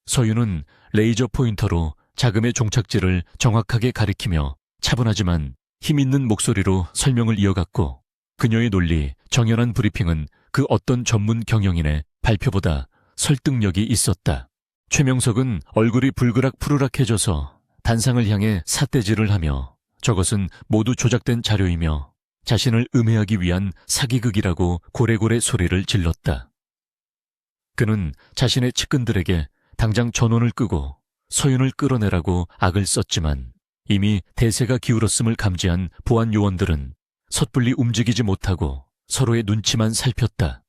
서윤은 레이저 포인터로 자금의 종착지를 정확하게 가리키며 차분하지만 힘있는 목소리로 설명을 이어갔고 그녀의 논리, 정연한 브리핑은 그 어떤 전문 경영인의 발표보다 설득력이 있었다. 최명석은 얼굴이 불그락 푸르락해져서 단상을 향해 삿대질을 하며 저것은 모두 조작된 자료이며 자신을 음해하기 위한 사기극이라고 고래고래 소리를 질렀다. 그는 자신의 측근들에게 당장 전원을 끄고 서윤을 끌어내라고 악을 썼지만 이미 대세가 기울었음을 감지한 보안 요원들은 섣불리 움직이지 못하고 서로의 눈치만 살폈다.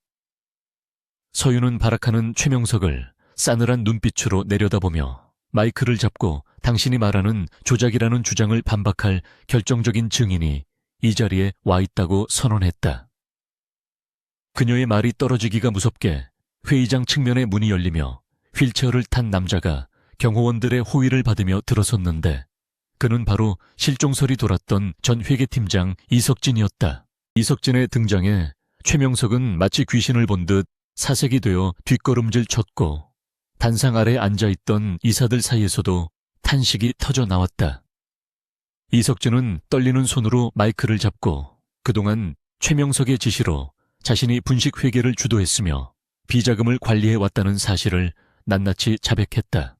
서윤은 발악하는 최명석을 싸늘한 눈빛으로 내려다보며 마이크를 잡고 당신이 말하는 조작이라는 주장을 반박할 결정적인 증인이 이 자리에 와 있다고 선언했다. 그녀의 말이 떨어지기가 무섭게 회의장 측면에 문이 열리며 휠체어를 탄 남자가 경호원들의 호의를 받으며 들어섰는데 그는 바로 실종설이 돌았던 전 회계팀장 이석진이었다. 이석진의 등장에 최명석은 마치 귀신을 본 듯 사색이 되어 뒷걸음질 쳤고 단상 아래 앉아있던 이사들 사이에서도 탄식이 터져 나왔다. 이석진은 떨리는 손으로 마이크를 잡고 그동안 최명석의 지시로 자신이 분식 회계를 주도했으며 비자금을 관리해왔다는 사실을 낱낱이 자백했다.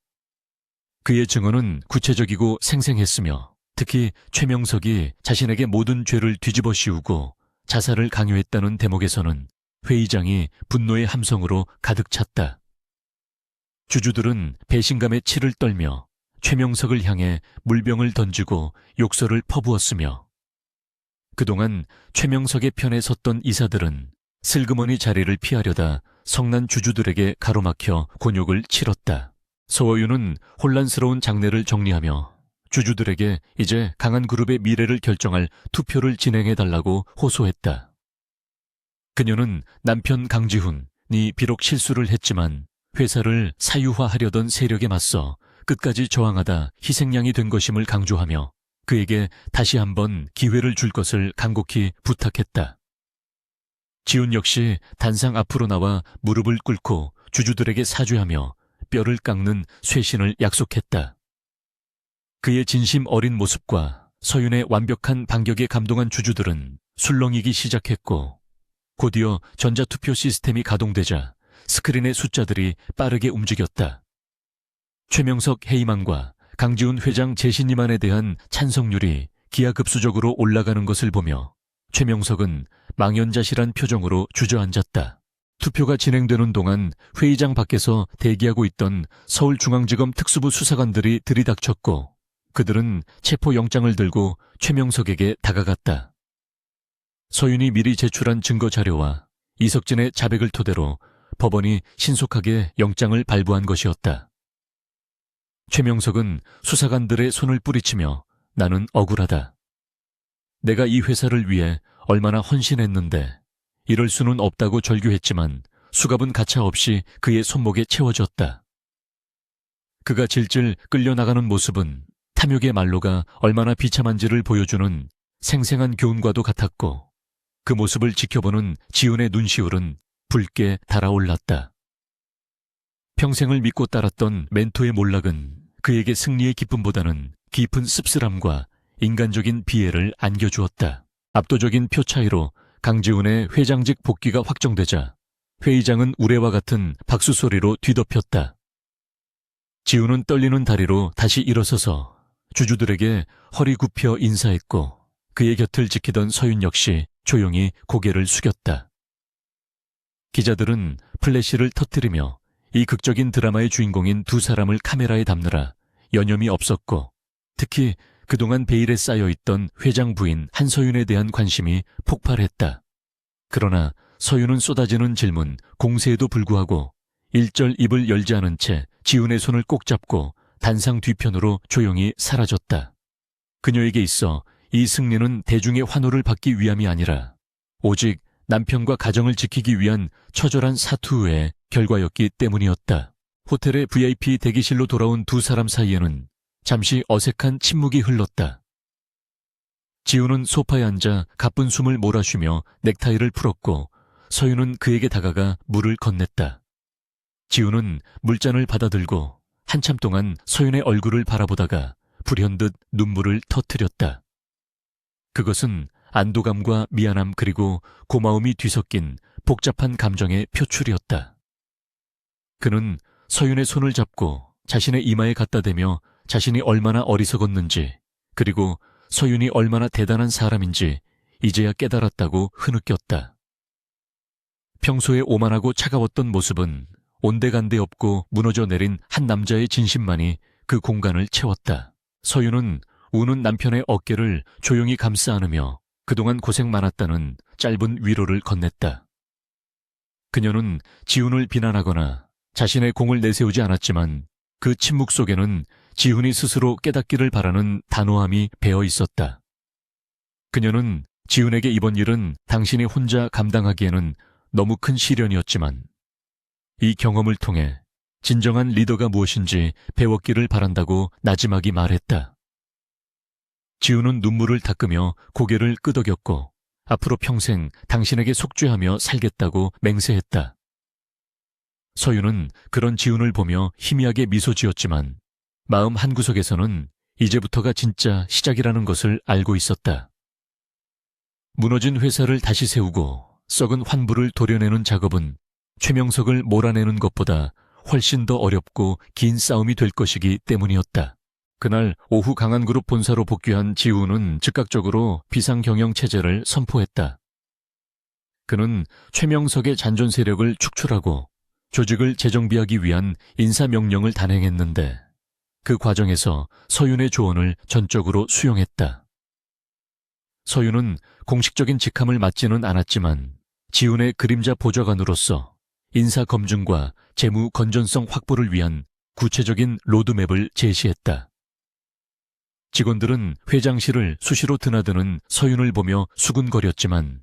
그의 증언은 구체적이고 생생했으며 특히 최명석이 자신에게 모든 죄를 뒤집어 씌우고 자살을 강요했다는 대목에서는 회의장이 분노의 함성으로 가득 찼다. 주주들은 배신감에 치를 떨며 최명석을 향해 물병을 던지고 욕설을 퍼부었으며 그동안 최명석의 편에 섰던 이사들은 슬그머니 자리를 피하려다 성난 주주들에게 가로막혀 곤욕을 치렀다. 서호윤은 혼란스러운 장례를 정리하며 주주들에게 이제 강한 그룹의 미래를 결정할 투표를 진행해달라고 호소했다. 그녀는 남편 강지훈이 비록 실수를 했지만 회사를 사유화하려던 세력에 맞서 끝까지 저항하다 희생양이 된 것임을 강조하며 그에게 다시 한번 기회를 줄 것을 간곡히 부탁했다. 지훈 역시 단상 앞으로 나와 무릎을 꿇고 주주들에게 사죄하며 뼈를 깎는 쇄신을 약속했다. 그의 진심 어린 모습과 서윤의 완벽한 반격에 감동한 주주들은 술렁이기 시작했고 곧이어 전자투표 시스템이 가동되자 스크린의 숫자들이 빠르게 움직였다. 최명석 해임안과 강지훈 회장 재신임안에 대한 찬성률이 기하급수적으로 올라가는 것을 보며 최명석은 망연자실한 표정으로 주저앉았다. 투표가 진행되는 동안 회의장 밖에서 대기하고 있던 서울중앙지검 특수부 수사관들이 들이닥쳤고 그들은 체포영장을 들고 최명석에게 다가갔다. 서윤이 미리 제출한 증거 자료와 이석진의 자백을 토대로 법원이 신속하게 영장을 발부한 것이었다. 최명석은 수사관들의 손을 뿌리치며 나는 억울하다. 내가 이 회사를 위해 얼마나 헌신했는데 이럴 수는 없다고 절규했지만 수갑은 가차없이 그의 손목에 채워졌다. 그가 질질 끌려나가는 모습은 탐욕의 말로가 얼마나 비참한지를 보여주는 생생한 교훈과도 같았고 그 모습을 지켜보는 지훈의 눈시울은 붉게 달아올랐다. 평생을 믿고 따랐던 멘토의 몰락은 그에게 승리의 기쁨보다는 깊은 씁쓸함과 인간적인 비애를 안겨주었다. 압도적인 표 차이로 강지훈의 회장직 복귀가 확정되자 회의장은 우레와 같은 박수 소리로 뒤덮였다. 지훈은 떨리는 다리로 다시 일어서서 주주들에게 허리 굽혀 인사했고 그의 곁을 지키던 서윤 역시 조용히 고개를 숙였다. 기자들은 플래시를 터뜨리며 이 극적인 드라마의 주인공인 두 사람을 카메라에 담느라 여념이 없었고, 특히 그동안 베일에 쌓여있던 회장 부인 한서윤에 대한 관심이 폭발했다. 그러나 서윤은 쏟아지는 질문, 공세에도 불구하고 일절 입을 열지 않은 채 지훈의 손을 꼭 잡고 단상 뒤편으로 조용히 사라졌다. 그녀에게 있어 이 승리는 대중의 환호를 받기 위함이 아니라 오직 남편과 가정을 지키기 위한 처절한 사투의 결과였기 때문이었다. 호텔의 VIP 대기실로 돌아온 두 사람 사이에는 잠시 어색한 침묵이 흘렀다. 지훈은 소파에 앉아 가쁜 숨을 몰아쉬며 넥타이를 풀었고, 서윤은 그에게 다가가 물을 건넸다. 지훈은 물잔을 받아들고 한참 동안 서윤의 얼굴을 바라보다가 불현듯 눈물을 터뜨렸다. 그것은 안도감과 미안함 그리고 고마움이 뒤섞인 복잡한 감정의 표출이었다. 그는 서윤의 손을 잡고 자신의 이마에 갖다 대며 자신이 얼마나 어리석었는지, 그리고 서윤이 얼마나 대단한 사람인지 이제야 깨달았다고 흐느꼈다. 평소에 오만하고 차가웠던 모습은 온데간데 없고 무너져 내린 한 남자의 진심만이 그 공간을 채웠다. 서윤은 우는 남편의 어깨를 조용히 감싸 안으며 그동안 고생 많았다는 짧은 위로를 건넸다. 그녀는 지훈을 비난하거나 자신의 공을 내세우지 않았지만 그 침묵 속에는 지훈이 스스로 깨닫기를 바라는 단호함이 배어 있었다. 그녀는 지훈에게 이번 일은 당신이 혼자 감당하기에는 너무 큰 시련이었지만 이 경험을 통해 진정한 리더가 무엇인지 배웠기를 바란다고 나지막이 말했다. 지훈은 눈물을 닦으며 고개를 끄덕였고 앞으로 평생 당신에게 속죄하며 살겠다고 맹세했다. 서윤은 그런 지훈을 보며 희미하게 미소 지었지만 마음 한구석에서는 이제부터가 진짜 시작이라는 것을 알고 있었다. 무너진 회사를 다시 세우고 썩은 환부를 도려내는 작업은 최명석을 몰아내는 것보다 훨씬 더 어렵고 긴 싸움이 될 것이기 때문이었다. 그날 오후 강한그룹 본사로 복귀한 지훈은 즉각적으로 비상경영체제를 선포했다. 그는 최명석의 잔존 세력을 축출하고 조직을 재정비하기 위한 인사명령을 단행했는데 그 과정에서 서윤의 조언을 전적으로 수용했다. 서윤은 공식적인 직함을 맡지는 않았지만 지훈의 그림자 보좌관으로서 인사 검증과 재무 건전성 확보를 위한 구체적인 로드맵을 제시했다. 직원들은 회장실을 수시로 드나드는 서윤을 보며 수군거렸지만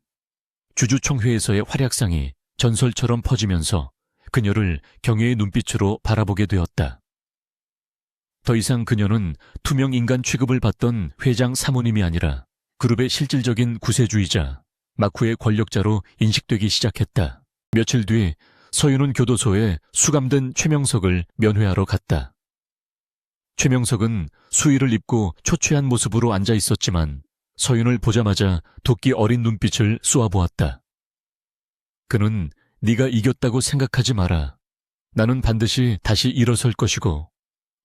주주총회에서의 활약상이 전설처럼 퍼지면서 그녀를 경외의 눈빛으로 바라보게 되었다. 더 이상 그녀는 투명 인간 취급을 받던 회장 사모님이 아니라 그룹의 실질적인 구세주이자 마쿠의 권력자로 인식되기 시작했다. 며칠 뒤 서윤은 교도소에 수감된 최명석을 면회하러 갔다. 최명석은 수의를 입고 초췌한 모습으로 앉아 있었지만 서윤을 보자마자 도끼 어린 눈빛을 쏘아보았다. 그는 네가 이겼다고 생각하지 마라. 나는 반드시 다시 일어설 것이고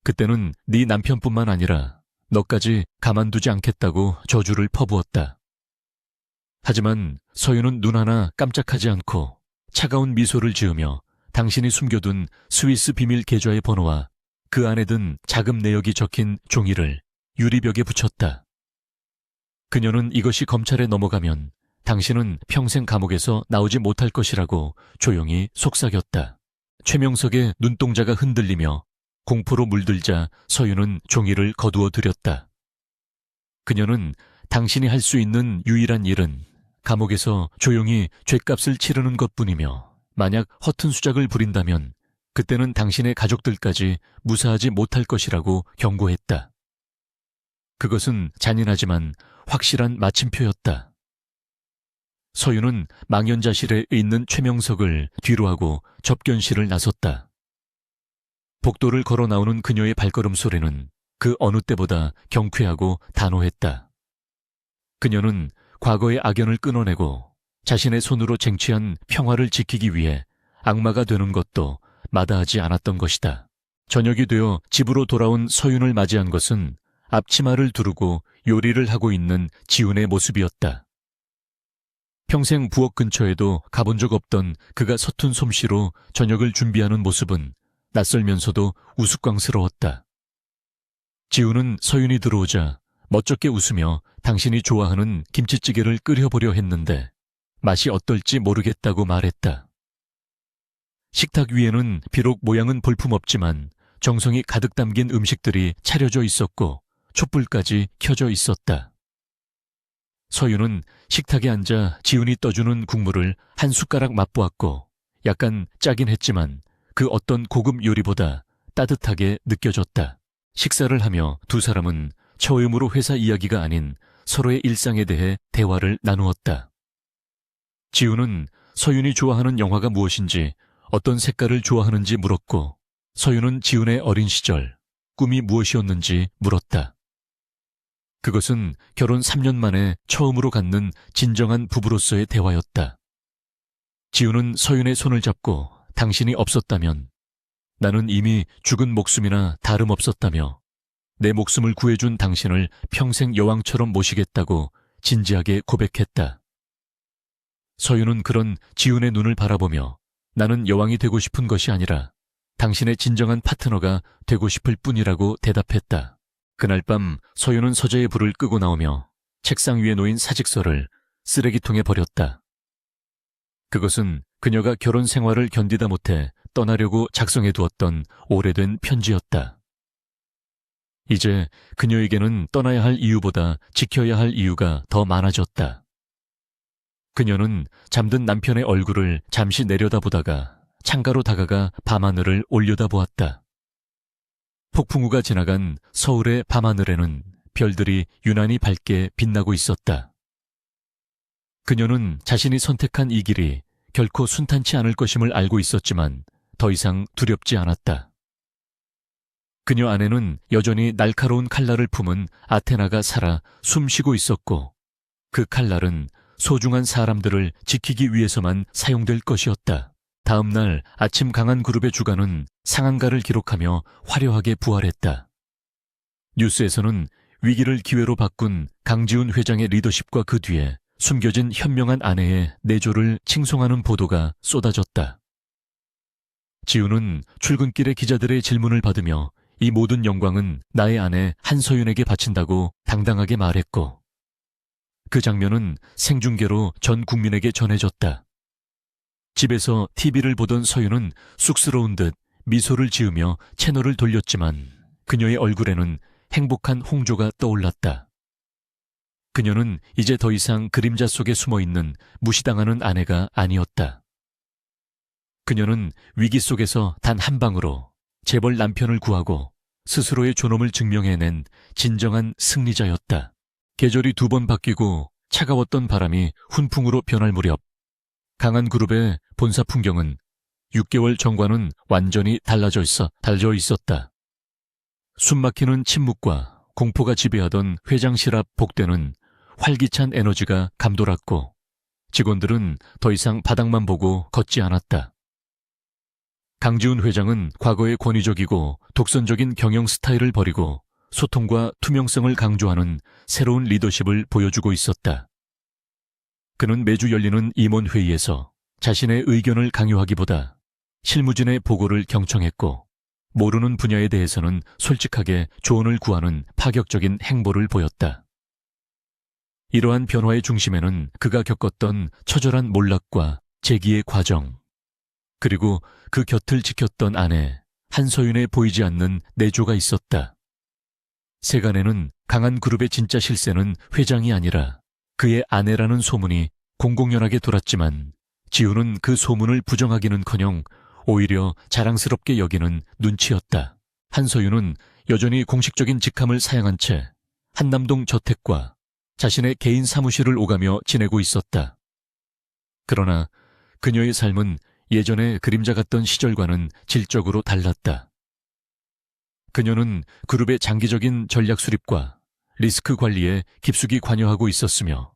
그때는 네 남편뿐만 아니라 너까지 가만두지 않겠다고 저주를 퍼부었다. 하지만 서윤은 눈 하나 깜짝하지 않고 차가운 미소를 지으며 당신이 숨겨둔 스위스 비밀 계좌의 번호와 그 안에 든 자금 내역이 적힌 종이를 유리벽에 붙였다. 그녀는 이것이 검찰에 넘어가면 당신은 평생 감옥에서 나오지 못할 것이라고 조용히 속삭였다. 최명석의 눈동자가 흔들리며 공포로 물들자 서윤은 종이를 거두어 들였다. 그녀는 당신이 할 수 있는 유일한 일은 감옥에서 조용히 죗값을 치르는 것뿐이며 만약 허튼 수작을 부린다면 그때는 당신의 가족들까지 무사하지 못할 것이라고 경고했다. 그것은 잔인하지만 확실한 마침표였다. 서윤은 망연자실에 있는 최명석을 뒤로하고 접견실을 나섰다. 복도를 걸어 나오는 그녀의 발걸음 소리는 그 어느 때보다 경쾌하고 단호했다. 그녀는 과거의 악연을 끊어내고 자신의 손으로 쟁취한 평화를 지키기 위해 악마가 되는 것도 마다하지 않았던 것이다. 저녁이 되어 집으로 돌아온 서윤을 맞이한 것은 앞치마를 두르고 요리를 하고 있는 지훈의 모습이었다. 평생 부엌 근처에도 가본 적 없던 그가 서툰 솜씨로 저녁을 준비하는 모습은 낯설면서도 우스꽝스러웠다. 지우는 서윤이 들어오자 멋쩍게 웃으며 당신이 좋아하는 김치찌개를 끓여보려 했는데 맛이 어떨지 모르겠다고 말했다. 식탁 위에는 비록 모양은 볼품없지만 정성이 가득 담긴 음식들이 차려져 있었고 촛불까지 켜져 있었다. 서윤은 식탁에 앉아 지훈이 떠주는 국물을 한 숟가락 맛보았고 약간 짜긴 했지만 그 어떤 고급 요리보다 따뜻하게 느껴졌다. 식사를 하며 두 사람은 처음으로 회사 이야기가 아닌 서로의 일상에 대해 대화를 나누었다. 지훈은 서윤이 좋아하는 영화가 무엇인지 어떤 색깔을 좋아하는지 물었고 서윤은 지훈의 어린 시절 꿈이 무엇이었는지 물었다. 그것은 결혼 3년 만에 처음으로 갖는 진정한 부부로서의 대화였다. 지훈은 서윤의 손을 잡고 당신이 없었다면 나는 이미 죽은 목숨이나 다름없었다며 내 목숨을 구해준 당신을 평생 여왕처럼 모시겠다고 진지하게 고백했다. 서윤은 그런 지훈의 눈을 바라보며 나는 여왕이 되고 싶은 것이 아니라 당신의 진정한 파트너가 되고 싶을 뿐이라고 대답했다. 그날 밤 서윤은 서재의 불을 끄고 나오며 책상 위에 놓인 사직서를 쓰레기통에 버렸다. 그것은 그녀가 결혼 생활을 견디다 못해 떠나려고 작성해 두었던 오래된 편지였다. 이제 그녀에게는 떠나야 할 이유보다 지켜야 할 이유가 더 많아졌다. 그녀는 잠든 남편의 얼굴을 잠시 내려다보다가 창가로 다가가 밤하늘을 올려다보았다. 폭풍우가 지나간 서울의 밤하늘에는 별들이 유난히 밝게 빛나고 있었다. 그녀는 자신이 선택한 이 길이 결코 순탄치 않을 것임을 알고 있었지만 더 이상 두렵지 않았다. 그녀 안에는 여전히 날카로운 칼날을 품은 아테나가 살아 숨쉬고 있었고 그 칼날은 소중한 사람들을 지키기 위해서만 사용될 것이었다. 다음 날 아침 강한그룹의 주간은 상한가를 기록하며 화려하게 부활했다. 뉴스에서는 위기를 기회로 바꾼 강지훈 회장의 리더십과 그 뒤에 숨겨진 현명한 아내의 내조를 칭송하는 보도가 쏟아졌다. 지훈은 출근길에 기자들의 질문을 받으며 이 모든 영광은 나의 아내 한서윤에게 바친다고 당당하게 말했고 그 장면은 생중계로 전 국민에게 전해졌다. 집에서 TV를 보던 서윤은 쑥스러운 듯 미소를 지으며 채널을 돌렸지만 그녀의 얼굴에는 행복한 홍조가 떠올랐다. 그녀는 이제 더 이상 그림자 속에 숨어있는 무시당하는 아내가 아니었다. 그녀는 위기 속에서 단 한 방으로 재벌 남편을 구하고 스스로의 존엄을 증명해낸 진정한 승리자였다. 계절이 2번 바뀌고 차가웠던 바람이 훈풍으로 변할 무렵 강한그룹의 본사 풍경은 6개월 전과는 완전히 달라져 있었다. 숨막히는 침묵과 공포가 지배하던 회장실 앞 복대는 활기찬 에너지가 감돌았고 직원들은 더 이상 바닥만 보고 걷지 않았다. 강지훈 회장은 과거의 권위적이고 독선적인 경영 스타일을 버리고 소통과 투명성을 강조하는 새로운 리더십을 보여주고 있었다. 그는 매주 열리는 임원회의에서 자신의 의견을 강요하기보다 실무진의 보고를 경청했고 모르는 분야에 대해서는 솔직하게 조언을 구하는 파격적인 행보를 보였다. 이러한 변화의 중심에는 그가 겪었던 처절한 몰락과 재기의 과정, 그리고 그 곁을 지켰던 아내 한서윤의 보이지 않는 내조가 있었다. 세간에는 강한그룹의 진짜 실세는 회장이 아니라 그의 아내라는 소문이 공공연하게 돌았지만 지훈은 그 소문을 부정하기는커녕 오히려 자랑스럽게 여기는 눈치였다. 한서윤은 여전히 공식적인 직함을 사양한 채 한남동 저택과 자신의 개인 사무실을 오가며 지내고 있었다. 그러나 그녀의 삶은 예전에 그림자 같던 시절과는 질적으로 달랐다. 그녀는 그룹의 장기적인 전략 수립과 리스크 관리에 깊숙이 관여하고 있었으며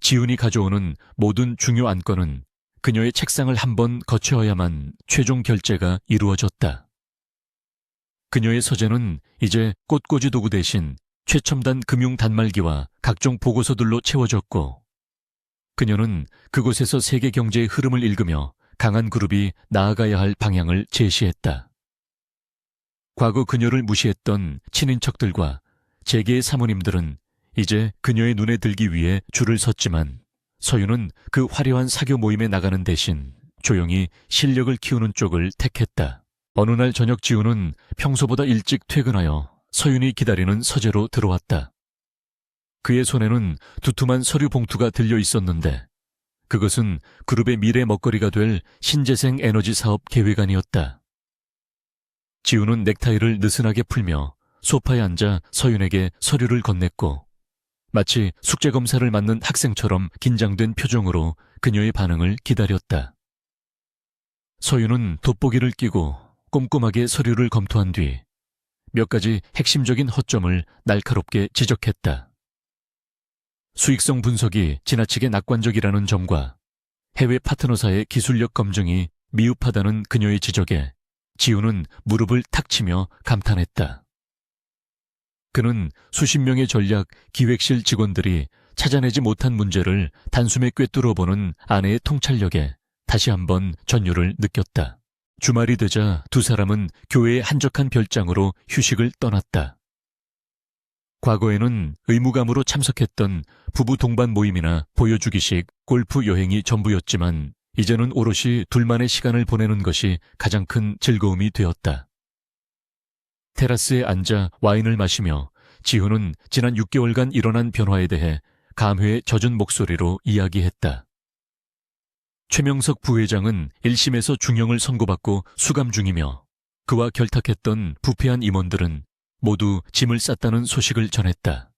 지훈이 가져오는 모든 중요 안건은 그녀의 책상을 한번 거쳐야만 최종 결제가 이루어졌다. 그녀의 서재는 이제 꽃꽂이 도구 대신 최첨단 금융 단말기와 각종 보고서들로 채워졌고 그녀는 그곳에서 세계 경제의 흐름을 읽으며 강한 그룹이 나아가야 할 방향을 제시했다. 과거 그녀를 무시했던 친인척들과 재계의 사모님들은 이제 그녀의 눈에 들기 위해 줄을 섰지만 서유는 그 화려한 사교 모임에 나가는 대신 조용히 실력을 키우는 쪽을 택했다. 어느 날 저녁 지우는 평소보다 일찍 퇴근하여 서윤이 기다리는 서재로 들어왔다. 그의 손에는 두툼한 서류 봉투가 들려 있었는데 그것은 그룹의 미래 먹거리가 될 신재생 에너지 사업 계획안이었다. 지우는 넥타이를 느슨하게 풀며 소파에 앉아 서윤에게 서류를 건넸고 마치 숙제검사를 맡는 학생처럼 긴장된 표정으로 그녀의 반응을 기다렸다. 서윤은 돋보기를 끼고 꼼꼼하게 서류를 검토한 뒤 몇 가지 핵심적인 허점을 날카롭게 지적했다. 수익성 분석이 지나치게 낙관적이라는 점과 해외 파트너사의 기술력 검증이 미흡하다는 그녀의 지적에 지우는 무릎을 탁 치며 감탄했다. 그는 수십 명의 전략 기획실 직원들이 찾아내지 못한 문제를 단숨에 꿰뚫어보는 아내의 통찰력에 다시 한번 전율을 느꼈다. 주말이 되자 두 사람은 교회의 한적한 별장으로 휴식을 떠났다. 과거에는 의무감으로 참석했던 부부 동반 모임이나 보여주기식 골프 여행이 전부였지만 이제는 오롯이 둘만의 시간을 보내는 것이 가장 큰 즐거움이 되었다. 테라스에 앉아 와인을 마시며 지훈은 지난 6개월간 일어난 변화에 대해 감회에 젖은 목소리로 이야기했다. 최명석 부회장은 1심에서 중형을 선고받고 수감 중이며 그와 결탁했던 부패한 임원들은 모두 짐을 쌌다는 소식을 전했다.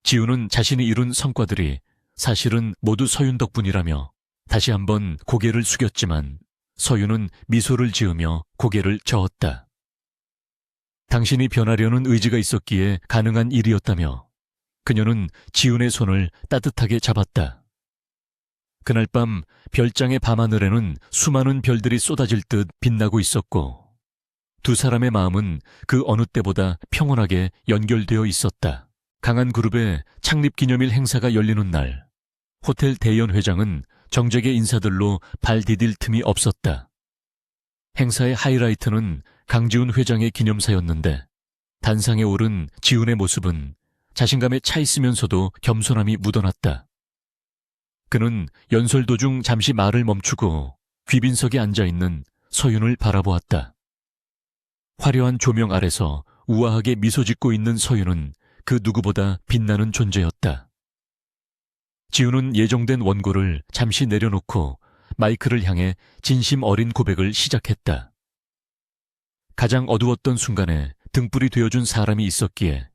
지우는 자신이 이룬 성과들이 사실은 모두 서윤 덕분이라며 다시 한번 고개를 숙였지만 서윤은 미소를 지으며 고개를 저었다. 당신이 변하려는 의지가 있었기에 가능한 일이었다며 그녀는 지훈의 손을 따뜻하게 잡았다. 그날 밤 별장의 밤하늘에는 수많은 별들이 쏟아질 듯 빛나고 있었고 두 사람의 마음은 그 어느 때보다 평온하게 연결되어 있었다. 강한 그룹의 창립기념일 행사가 열리는 날 호텔 대연 회장은 정재계 인사들로 발 디딜 틈이 없었다. 행사의 하이라이트는 강지훈 회장의 기념사였는데 단상에 오른 지훈의 모습은 자신감에 차 있으면서도 겸손함이 묻어났다. 그는 연설 도중 잠시 말을 멈추고 귀빈석에 앉아있는 서윤을 바라보았다. 화려한 조명 아래서 우아하게 미소 짓고 있는 서윤은 그 누구보다 빛나는 존재였다. 지훈은 예정된 원고를 잠시 내려놓고 마이크를 향해 진심 어린 고백을 시작했다. 가장 어두웠던 순간에 등불이 되어준 사람이 있었기에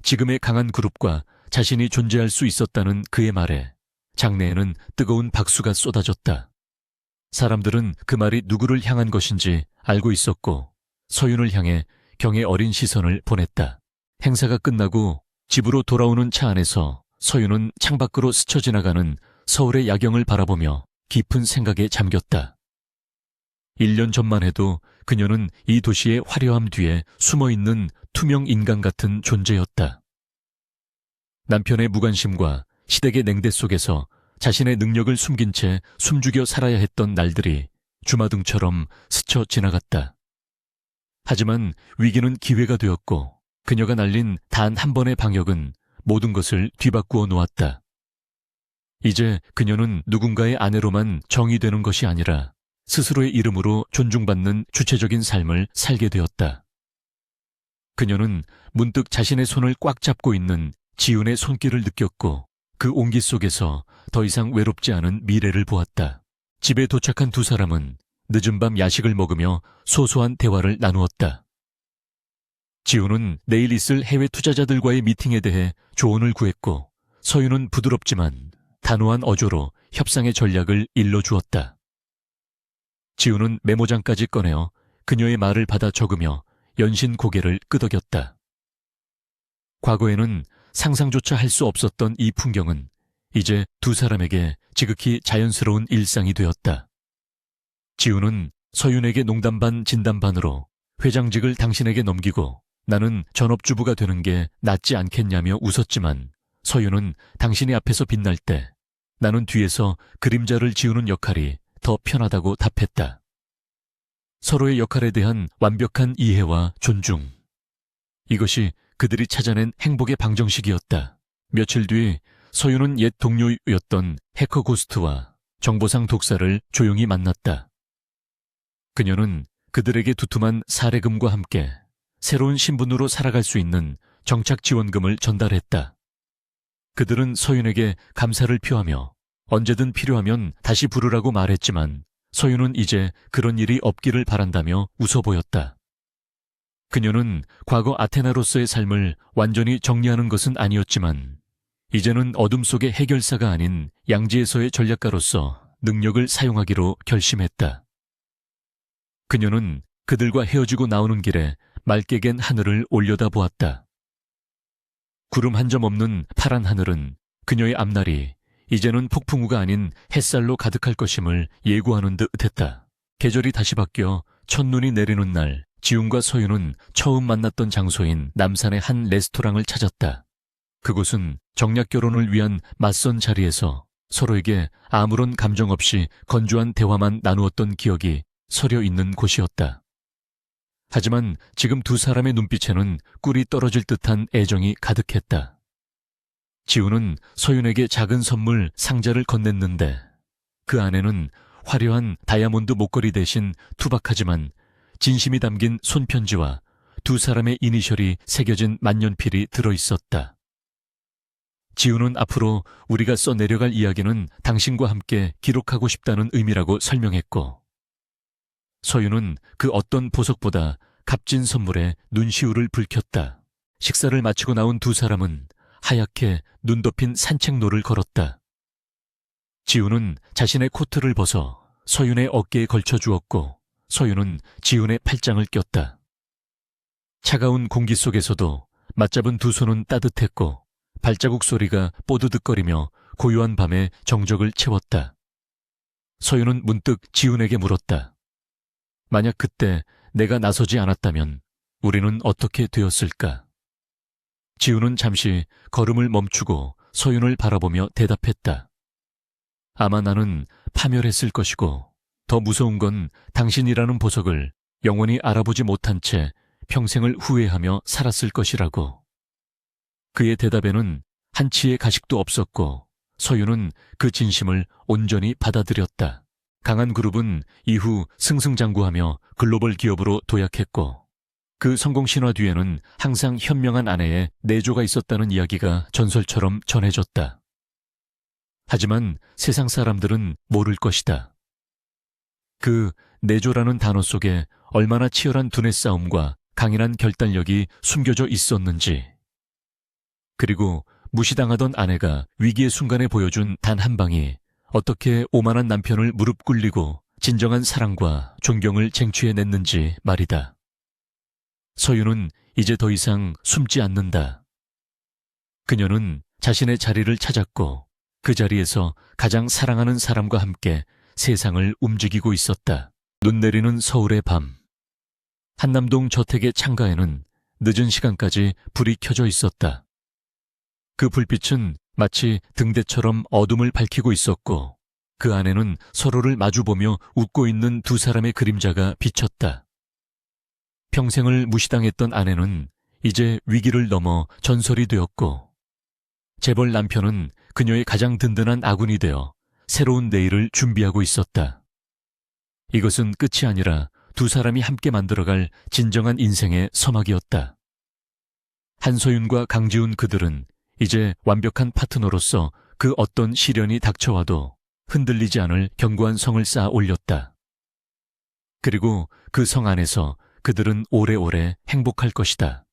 지금의 강한 그룹과 자신이 존재할 수 있었다는 그의 말에 장내에는 뜨거운 박수가 쏟아졌다. 사람들은 그 말이 누구를 향한 것인지 알고 있었고 서윤을 향해 경의 어린 시선을 보냈다. 행사가 끝나고 집으로 돌아오는 차 안에서 서윤은 창밖으로 스쳐 지나가는 서울의 야경을 바라보며 깊은 생각에 잠겼다. 1년 전만 해도 그녀는 이 도시의 화려함 뒤에 숨어있는 투명 인간 같은 존재였다. 남편의 무관심과 시댁의 냉대 속에서 자신의 능력을 숨긴 채 숨죽여 살아야 했던 날들이 주마등처럼 스쳐 지나갔다. 하지만 위기는 기회가 되었고 그녀가 날린 단 한 번의 방역은 모든 것을 뒤바꾸어 놓았다. 이제 그녀는 누군가의 아내로만 정의되는 것이 아니라 스스로의 이름으로 존중받는 주체적인 삶을 살게 되었다. 그녀는 문득 자신의 손을 꽉 잡고 있는 지훈의 손길을 느꼈고 그 온기 속에서 더 이상 외롭지 않은 미래를 보았다. 집에 도착한 두 사람은 늦은 밤 야식을 먹으며 소소한 대화를 나누었다. 지훈은 내일 있을 해외 투자자들과의 미팅에 대해 조언을 구했고 서윤은 부드럽지만 단호한 어조로 협상의 전략을 일러주었다. 지훈은 메모장까지 꺼내어 그녀의 말을 받아 적으며 연신 고개를 끄덕였다. 과거에는 상상조차 할 수 없었던 이 풍경은 이제 두 사람에게 지극히 자연스러운 일상이 되었다. 지훈은 서윤에게 농담 반 진담 반으로 회장직을 당신에게 넘기고 나는 전업주부가 되는 게 낫지 않겠냐며 웃었지만 서윤은 당신이 앞에서 빛날 때 나는 뒤에서 그림자를 지우는 역할이 더 편하다고 답했다. 서로의 역할에 대한 완벽한 이해와 존중. 이것이 그들이 찾아낸 행복의 방정식이었다. 며칠 뒤 서윤은 옛 동료였던 해커 고스트와 정보상 독사를 조용히 만났다. 그녀는 그들에게 두툼한 사례금과 함께 새로운 신분으로 살아갈 수 있는 정착 지원금을 전달했다. 그들은 서윤에게 감사를 표하며 언제든 필요하면 다시 부르라고 말했지만 서윤은 이제 그런 일이 없기를 바란다며 웃어 보였다. 그녀는 과거 아테나로서의 삶을 완전히 정리하는 것은 아니었지만 이제는 어둠 속의 해결사가 아닌 양지에서의 전략가로서 능력을 사용하기로 결심했다. 그녀는 그들과 헤어지고 나오는 길에 맑게 갠 하늘을 올려다보았다. 구름 한 점 없는 파란 하늘은 그녀의 앞날이 이제는 폭풍우가 아닌 햇살로 가득할 것임을 예고하는 듯 했다. 계절이 다시 바뀌어 첫눈이 내리는 날, 지훈과 서윤은 처음 만났던 장소인 남산의 한 레스토랑을 찾았다. 그곳은 정략 결혼을 위한 맞선 자리에서 서로에게 아무런 감정 없이 건조한 대화만 나누었던 기억이 서려 있는 곳이었다. 하지만 지금 두 사람의 눈빛에는 꿀이 떨어질 듯한 애정이 가득했다. 지훈은 서윤에게 작은 선물 상자를 건넸는데 그 안에는 화려한 다이아몬드 목걸이 대신 투박하지만 진심이 담긴 손편지와 두 사람의 이니셜이 새겨진 만년필이 들어있었다. 지훈은 앞으로 우리가 써내려갈 이야기는 당신과 함께 기록하고 싶다는 의미라고 설명했고 서윤은 그 어떤 보석보다 값진 선물에 눈시울을 붉혔다. 식사를 마치고 나온 두 사람은 하얗게 눈 덮인 산책로를 걸었다. 지훈은 자신의 코트를 벗어 서윤의 어깨에 걸쳐 주었고 서윤은 지훈의 팔짱을 꼈다. 차가운 공기 속에서도 맞잡은 두 손은 따뜻했고 발자국 소리가 뽀드득거리며 고요한 밤의 정적을 채웠다. 서윤은 문득 지훈에게 물었다. 만약 그때 내가 나서지 않았다면 우리는 어떻게 되었을까? 지훈은 잠시 걸음을 멈추고 서윤을 바라보며 대답했다. 아마 나는 파멸했을 것이고 더 무서운 건 당신이라는 보석을 영원히 알아보지 못한 채 평생을 후회하며 살았을 것이라고. 그의 대답에는 한치의 가식도 없었고 서윤은 그 진심을 온전히 받아들였다. 강한 그룹은 이후 승승장구하며 글로벌 기업으로 도약했고 그 성공 신화 뒤에는 항상 현명한 아내의 내조가 있었다는 이야기가 전설처럼 전해졌다. 하지만 세상 사람들은 모를 것이다. 그 내조라는 단어 속에 얼마나 치열한 두뇌 싸움과 강인한 결단력이 숨겨져 있었는지, 그리고 무시당하던 아내가 위기의 순간에 보여준 단 한 방이 어떻게 오만한 남편을 무릎 꿇리고 진정한 사랑과 존경을 쟁취해냈는지 말이다. 서윤은 이제 더 이상 숨지 않는다. 그녀는 자신의 자리를 찾았고 그 자리에서 가장 사랑하는 사람과 함께 세상을 움직이고 있었다. 눈 내리는 서울의 밤. 한남동 저택의 창가에는 늦은 시간까지 불이 켜져 있었다. 그 불빛은 마치 등대처럼 어둠을 밝히고 있었고 그 안에는 서로를 마주보며 웃고 있는 두 사람의 그림자가 비쳤다. 평생을 무시당했던 아내는 이제 위기를 넘어 전설이 되었고 재벌 남편은 그녀의 가장 든든한 아군이 되어 새로운 내일을 준비하고 있었다. 이것은 끝이 아니라 두 사람이 함께 만들어갈 진정한 인생의 서막이었다. 한서윤과 강지훈 그들은 이제 완벽한 파트너로서 그 어떤 시련이 닥쳐와도 흔들리지 않을 견고한 성을 쌓아 올렸다. 그리고 그 성 안에서 그들은 오래오래 행복할 것이다.